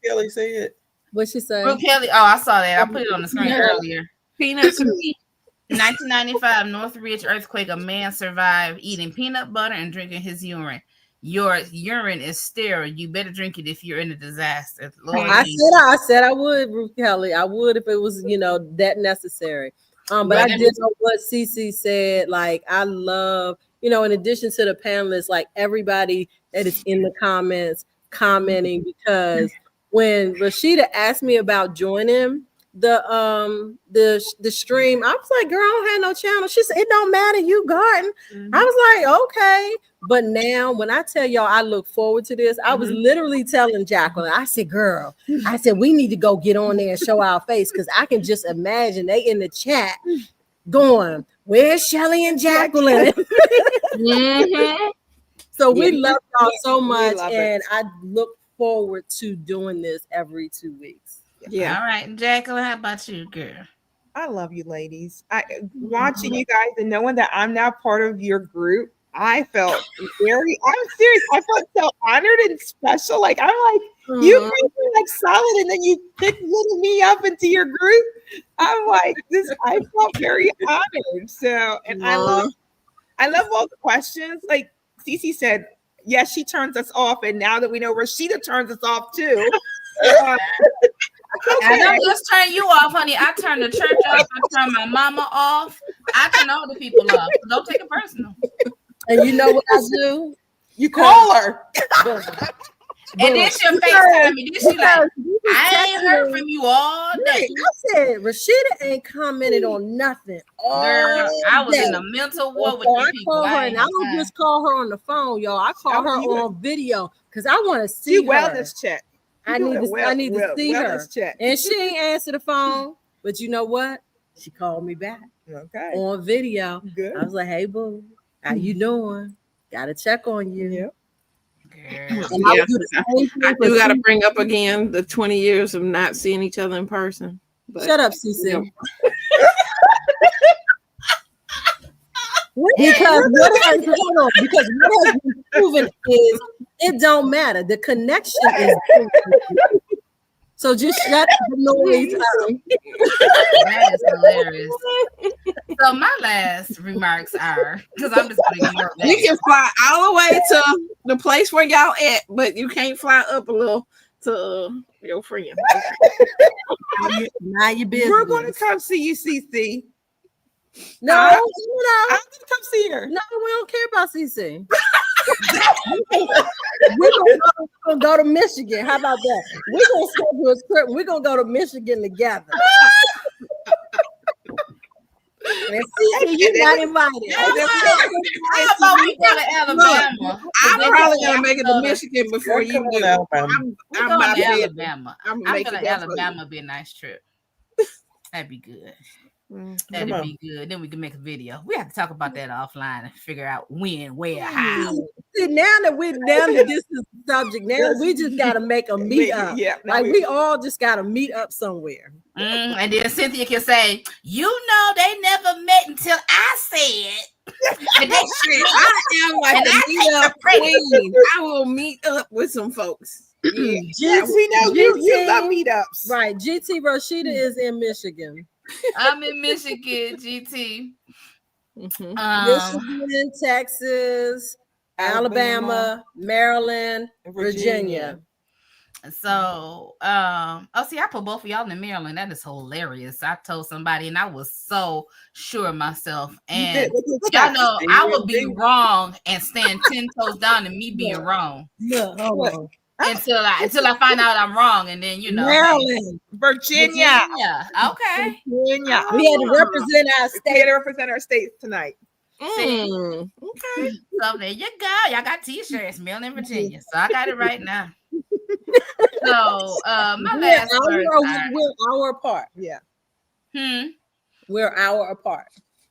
Kelly said. What'd she say? Brooke Kelly. Oh, I saw that. I put it on the screen earlier. Peanuts. 1995 Northridge earthquake. A man survived eating peanut butter and drinking his urine. Your urine is sterile. You better drink it if you're in a disaster. Lord, I said I would, Brooke Kelly. I would if it was, that necessary. But I did know what Cici said. Like, I love, in addition to the panelists, like everybody that is in the comments commenting, because when Rashida asked me about joining, the stream. I was like, girl, I don't have no channel. She said, it don't matter, you garden. I was like, okay. But now when I tell y'all I look forward to this, I was literally telling Jacqueline, I said, girl, I said, we need to go get on there and show our face, because I can just imagine they in the chat going, where's Shelly and Jacqueline? So we love y'all so much, and I look forward to doing this every 2 weeks. Yeah. All right, Jacqueline, how about you, girl? I love you, ladies. Watching you guys and knowing that I'm now part of your group, I felt I'm serious. I felt so honored and special. Like, I'm like, you made me like solid, and then you picked little me up into your group. I'm like, I felt very honored. So, and I love all the questions. Like Cici said, yes, she turns us off, and now that we know Rashida turns us off too. I don't just turn you off, honey. I turn the church off. I turn my mama off. I turn all the people off. So don't take it personal. And you know what I do? You call her. And then she'll FaceTime me. Then she like, I ain't heard from you all day. I said, Rashida ain't commented on nothing. Girl, I was in a mental war with these people. I don't just call her on the phone, y'all. I call her on video because I want to see her. Wellness check. I need to see her. And she ain't answer the phone. But you know what? She called me back. Okay. On video. Good. I was like, hey, boo, how you doing? Gotta check on you. Yep. I do got to bring up again the 20 years of not seeing each other in person. But, shut up, Cici. Because what has been proven is it don't matter. The connection is so just shut the noise out. That is hilarious. So my last remarks are, because I'm just going to ignore that. You can fly all the way to the place where y'all at, but you can't fly up a little to your friend. Now you business. We're going to come see you, Cici. No, I'm going to come see her. No, we don't care about Cici. We're gonna go to Michigan. How about that? We're gonna schedule a trip. We're gonna go to Michigan together. And see, you're not invited. How about we go to Alabama? I'm probably gonna make it to Michigan before you do. I'm about to Alabama. I feel like Alabama would be a nice trip. That'd be good. That'd be good. Then we can make a video. We have to talk about that offline and figure out when, where, how. See, now that we're down to this is the subject, now we just gotta make a meet up. Yeah, like we all just gotta meet up somewhere. And then Cynthia can say, you know, they never met until I said. And they I am like the meet up queen. I will meet up with some folks. Yes, we know you love meetups. Right. GT Rashida is in Michigan. I'm in Michigan, GT. Michigan, Texas, Alabama, Maryland, Virginia. So, see, I put both of y'all in Maryland. That is hilarious. I told somebody, and I was so sure of myself. And y'all know I would be wrong and stand 10 toes down and me being wrong. Until I find out I'm wrong, and then Maryland, Virginia. Okay. Virginia. We had to represent our state. We had to represent our states tonight. Okay. So there you go. Y'all got t-shirts, Maryland, Virginia. So I got it right now. So my last we're hour apart. Yeah. We're hour apart.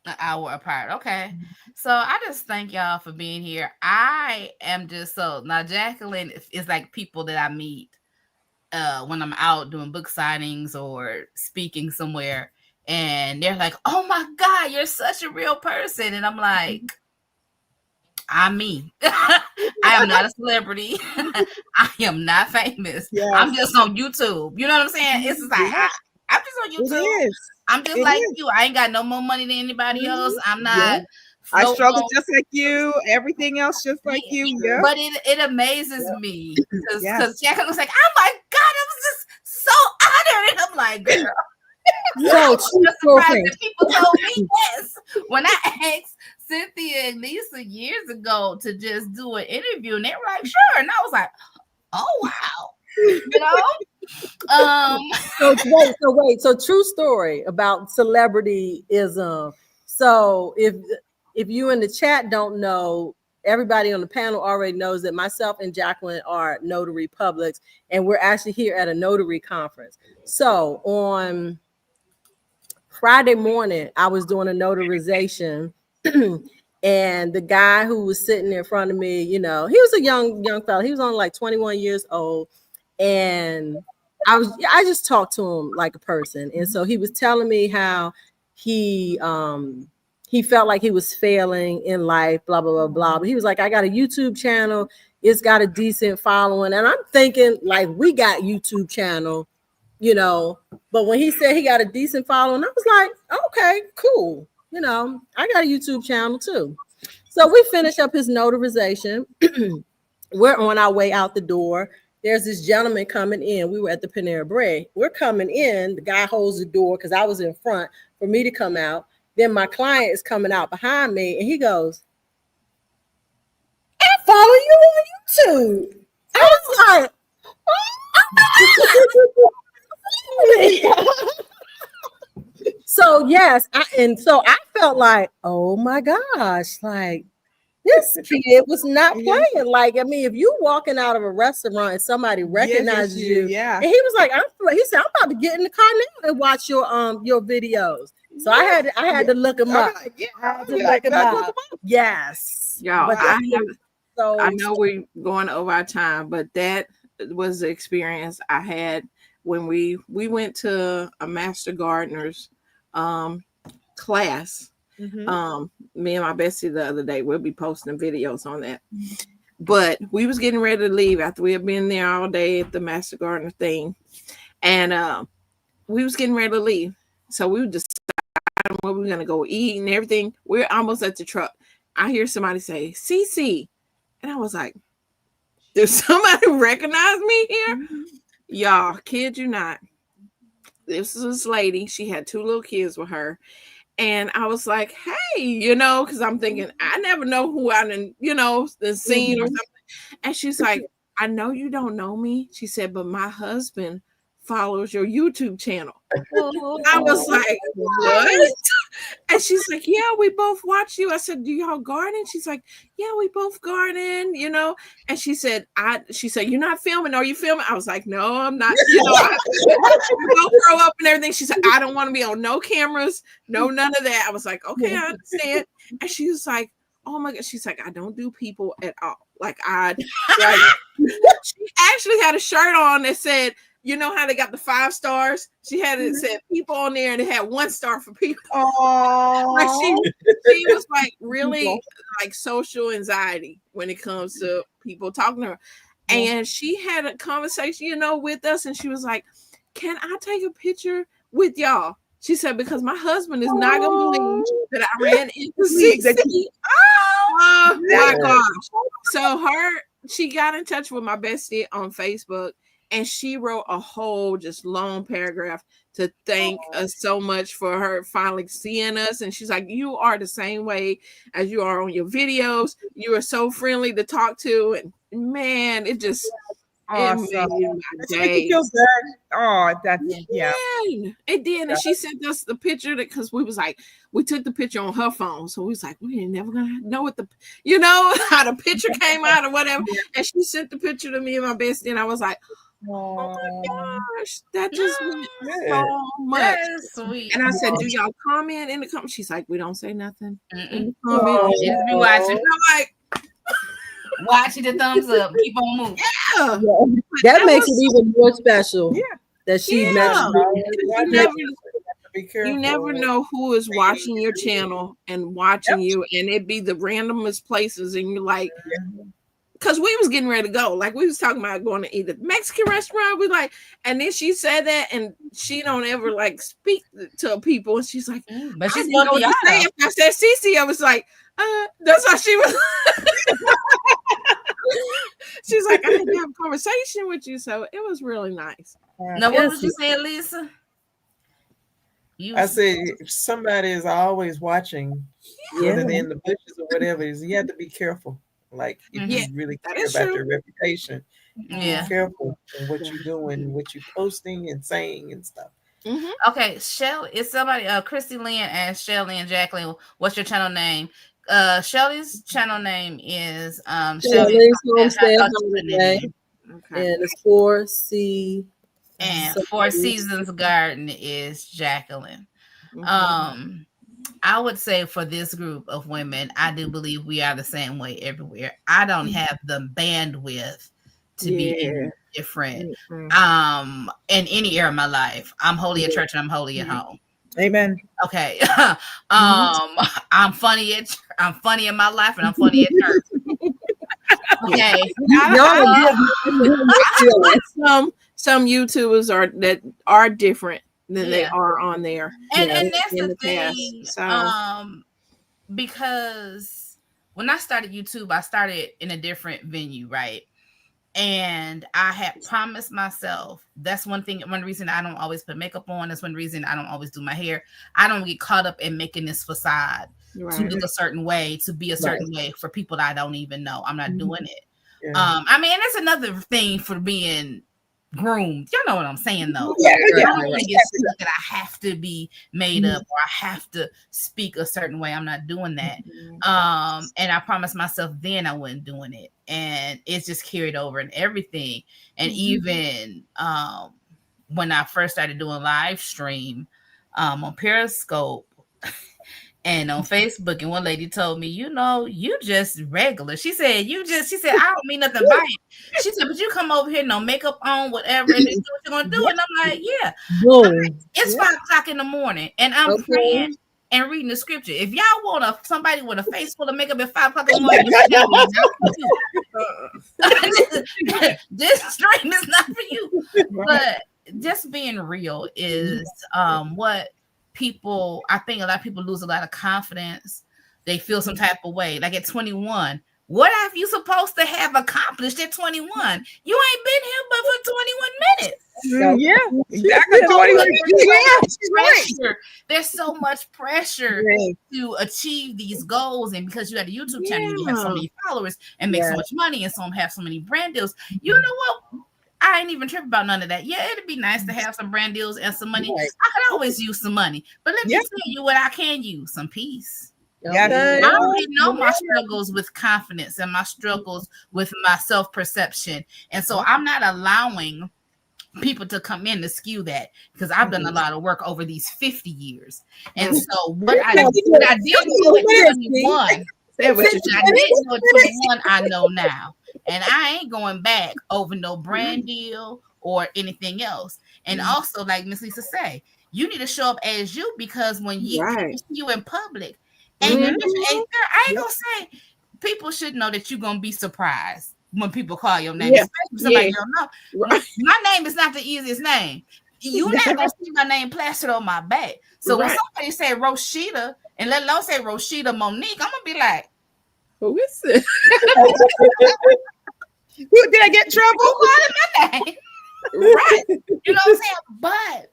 An hour apart. Okay. So I just thank y'all for being here. I am just now Jacqueline is like people that I meet when I'm out doing book signings or speaking somewhere, and they're like, oh my God, you're such a real person. And I'm like, I'm me. I am not a celebrity. I am not famous. Yes. I'm just on YouTube. You know what I'm saying? It's just like I'm just on YouTube. I'm just you. I ain't got no more money than anybody else. I'm not. I struggle just like you. Everything else just like you. Yeah. But it amazes me because Jacqueline was like, oh my God, I was just so honored. And I'm like, girl. I was just surprised that people told me yes. When I asked Cynthia and Lisa years ago to just do an interview, and they were like, sure. And I was like, oh wow. You know? So true story about celebrityism. So if you in the chat don't know, everybody on the panel already knows that myself and Jacqueline are notary publics, and we're actually here at a notary conference. So on Friday morning, I was doing a notarization. And the guy who was sitting in front of me, he was a young fella. He was only like 21 years old. And I just talked to him like a person. And so he was telling me how he felt like he was failing in life, blah, blah, blah, blah. But he was like, I got a YouTube channel. It's got a decent following. And I'm thinking like we got YouTube channel, but when he said he got a decent following, I was like, okay, cool. I got a YouTube channel too. So we finish up his notarization. We're on our way out the door. There's this gentleman coming in. We were at the Panera Bread. We're coming in. The guy holds the door because I was in front for me to come out. Then my client is coming out behind me, and he goes, I follow you on YouTube. I was like, so yes, I felt like, oh my gosh, like this kid was not playing. Like, I mean, if you walking out of a restaurant and somebody recognizes you, and he was like, he said, I'm about to get in the car now and watch your videos. So I had to look him up. Yes, y'all. I know we're going over our time, but that was the experience I had when we went to a master gardener's class. Me and my bestie the other day, we'll be posting videos on that. But we was getting ready to leave after we had been there all day at the master gardener thing, and we was getting ready to leave. So we were deciding where we were gonna go eat and everything. We're almost at the truck. I hear somebody say Cici, and I was like, "Did somebody recognize me here?" Y'all, kid you not. This is this lady. She had 2 little kids with her. And I was like, hey, because I'm thinking, I never know who I done, the scene or something. And she's like, I know you don't know me. She said, but my husband follows your YouTube channel. I was like, what? And she's like, yeah, we both watch you. I said, do y'all garden? She's like, yeah, we both garden, And she said, you're not filming. Are you filming? I was like, no, I'm not. We both grow up and everything. She said, I don't want to be on no cameras, no, none of that. I was like, okay, I understand. And she was like, oh my God. She's like, I don't do people at all. She actually had a shirt on that said, you know how they got the 5 stars? She had it said people on there, and it had 1 star for people. Oh, like she was like really like social anxiety when it comes to people talking to her. And she had a conversation, with us, and she was like, "Can I take a picture with y'all?" She said, because my husband is not gonna believe that I ran into Cici. Oh my gosh. So she got in touch with my bestie on Facebook. And she wrote a whole just long paragraph to thank us so much for her finally seeing us. And she's like, you are the same way as you are on your videos. You are so friendly to talk to. And man, it just it made my day. Oh, that's it did. And she sent us the picture because we took the picture on her phone. So we was like, we ain't never gonna know what how the picture came out or whatever. And she sent the picture to me and my bestie, and I was like, oh my gosh, that just meant so much. That is sweet. And I said, do y'all comment in the comments? She's like, we don't say nothing. In the comments. Just be watching. I'm like, watching the thumbs up. Keep on moving. Yeah. That makes it even more special. Yeah. That she mentioned. You never know who is watching your channel and watching you, and it be the randomest places, and you're like, because we was getting ready to go, like we was talking about going to eat at the Mexican restaurant. We like, and then she said that, and she don't ever like speak to people, and she's like, but she's I didn't know what to say. If I said Cici, I was like, that's how she was. She's like, I didn't have a conversation with you, so it was really nice. Now, what was you saying, Lisa? I said somebody is always watching, whether they're in the bushes or whatever. You have to be careful. Like if you really care about your reputation, Yeah. Be careful in what you're doing, what you're posting and saying and stuff. Okay, Shelly, it's somebody. Christy Lynn and Shelly and Jacqueline. What's your channel name? Shelly's channel name is Shelly's Homestead Holiday, and it's 4C. And Four Seasons Garden is Jacqueline. I would say for this group of women, I do believe we are the same way everywhere. I don't have the bandwidth to be different. In any area of my life, I'm holy at church and I'm holy at home. Amen. Okay. I'm funny in my life and I'm funny at church. Okay. Some YouTubers are different than they are on there. And that's the thing. So. Because when I started YouTube, I started in a different venue, right? And I had promised myself, that's one reason I don't always put makeup on. That's one reason I don't always do my hair. I don't get caught up in making this facade to look a certain way, to be a certain way for people that I don't even know. I'm not doing it. Yeah. I mean, that's another thing for being groomed. You know what I'm saying, though. I don't want to get stuck that I have to be made up or I have to speak a certain way. I'm not doing that. And I promised myself then I wasn't doing it. And it's just carried over and everything. And even when I first started doing live stream on Periscope and on Facebook, and one lady told me, you just regular. She said, I don't mean nothing by it. She said, but you come over here, no makeup on, whatever, and this is what you're going to do. And I'm like, yeah. It's 5 o'clock in the morning, and I'm praying and reading the scripture. If y'all want somebody with a face full of makeup at 5 o'clock in the morning, this stream is not for you. But just being real is what I think a lot of people lose a lot of confidence. They feel some type of way. Like at 21, what have you supposed to have accomplished at 21? You ain't been here but for 21 minutes. Yeah, exactly. 21 pressure. There's so much pressure to achieve these goals, and because you had a YouTube channel, you have so many followers and make so much money, and have so many brand deals. You know what? I ain't even tripping about none of that. Yeah, it'd be nice to have some brand deals and some money. I could always use some money. But let me tell you what I can use: some peace. I already know my struggles with confidence and my struggles with my self-perception. And so I'm not allowing people to come in to skew that, because I've done a lot of work over these 50 years. And so what I did do at 21, I know now. And I ain't going back over no brand deal or anything else. And also, like Miss Lisa say, you need to show up as you, because when you see you in public, and I ain't gonna say, people should know that you're gonna be surprised when people call your name. Somebody don't know. My name is not the easiest name. You not gonna see my name plastered on my back. So when somebody say Roshita, and let alone say Roshita Monique, I'm gonna be like, who is it? Did I get trouble? My name. Right. You know what I'm saying? But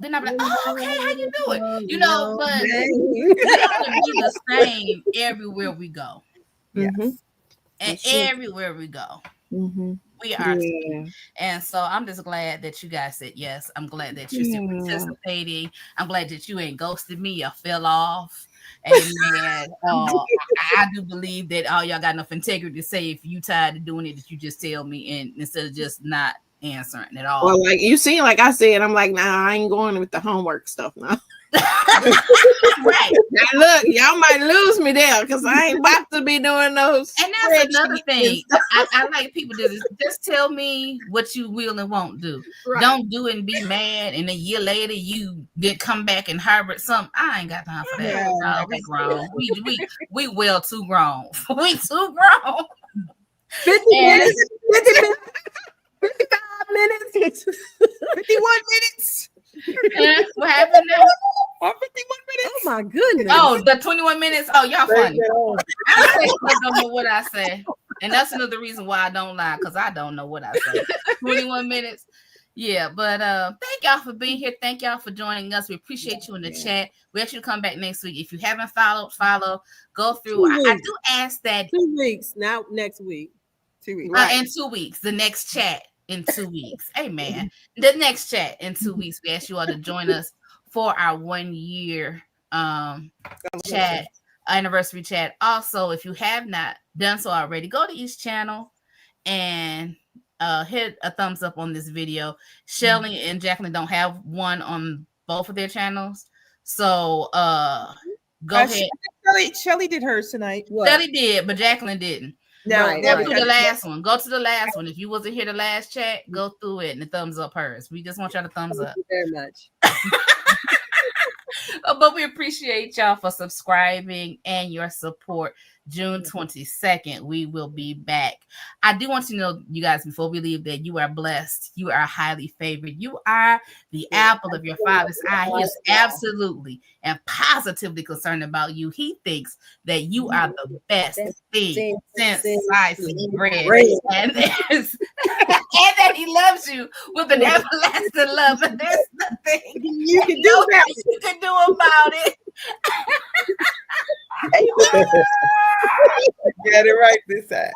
then I'm like, oh, okay, how you doing? But we're gonna be the same everywhere we go. And everywhere we go. We are. And so I'm just glad that you guys said yes. I'm glad that you're still participating. I'm glad that you ain't ghosted me or fell off. Amen. I do believe that all y'all got enough integrity to say, if you tired of doing it, that you just tell me, and instead of just not answering at all. Well, like you see, like I said, I'm like, nah, I ain't going with the homework stuff now. Right. Now look, y'all might lose me there, because I ain't about to be doing those. And that's another thing. I like people to just tell me what you will and won't do. Don't do it and be mad, and a year later you did come back and harbor something. I ain't got time for that. We grown. We well too grown. We too grown. 50 minutes. 55 minutes. 51 minutes. What happened now? 51 minutes. Oh my goodness. Oh, the 21 minutes. Oh, y'all funny. I don't know what I say. And that's another reason why I don't lie, because I don't know what I say. 21 minutes. Yeah, but thank y'all for being here. Thank y'all for joining us. We appreciate you in the chat. We ask you to come back next week. If you haven't followed, follow. Go through. I do ask that. 2 weeks, now next week. 2 weeks. In 2 weeks. The next chat in 2 weeks. Amen. The next chat in 2 weeks. We ask you all to join us for our 1 year chat, anniversary chat. Also, if you have not done so already, go to each channel and hit a thumbs up on this video. Shelly and Jacqueline don't have one on both of their channels. So go ahead. Shelly did hers tonight. Shelly did, but Jacqueline didn't. No, go to the last one. Go to the last one. If you wasn't here the last chat, go through it and the thumbs up hers. We just want y'all to thumbs up. Thank you very much. But we appreciate y'all for subscribing and your support. June 22nd, we will be back. I do want to know, you guys, before we leave, that you are blessed. You are highly favored. You are the apple of your father's eye. He is absolutely and positively concerned about you. He thinks that you are the best thing since sliced bread. And that he loves you with an everlasting love. And there's nothing you can do about it. Get it right this time.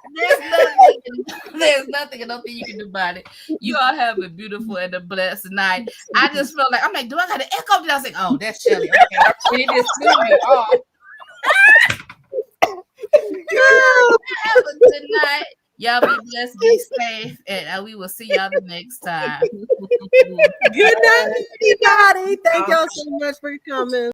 There's nothing and nothing you can do about it. You all have a beautiful and a blessed night. I just feel like, I'm like, do I got to echo? And I was like, oh, that's Shelly. Okay. She just threw me off. Have a good night. Y'all be blessed, be safe, and we will see y'all the next time. Good night, everybody. Thank y'all so much for coming.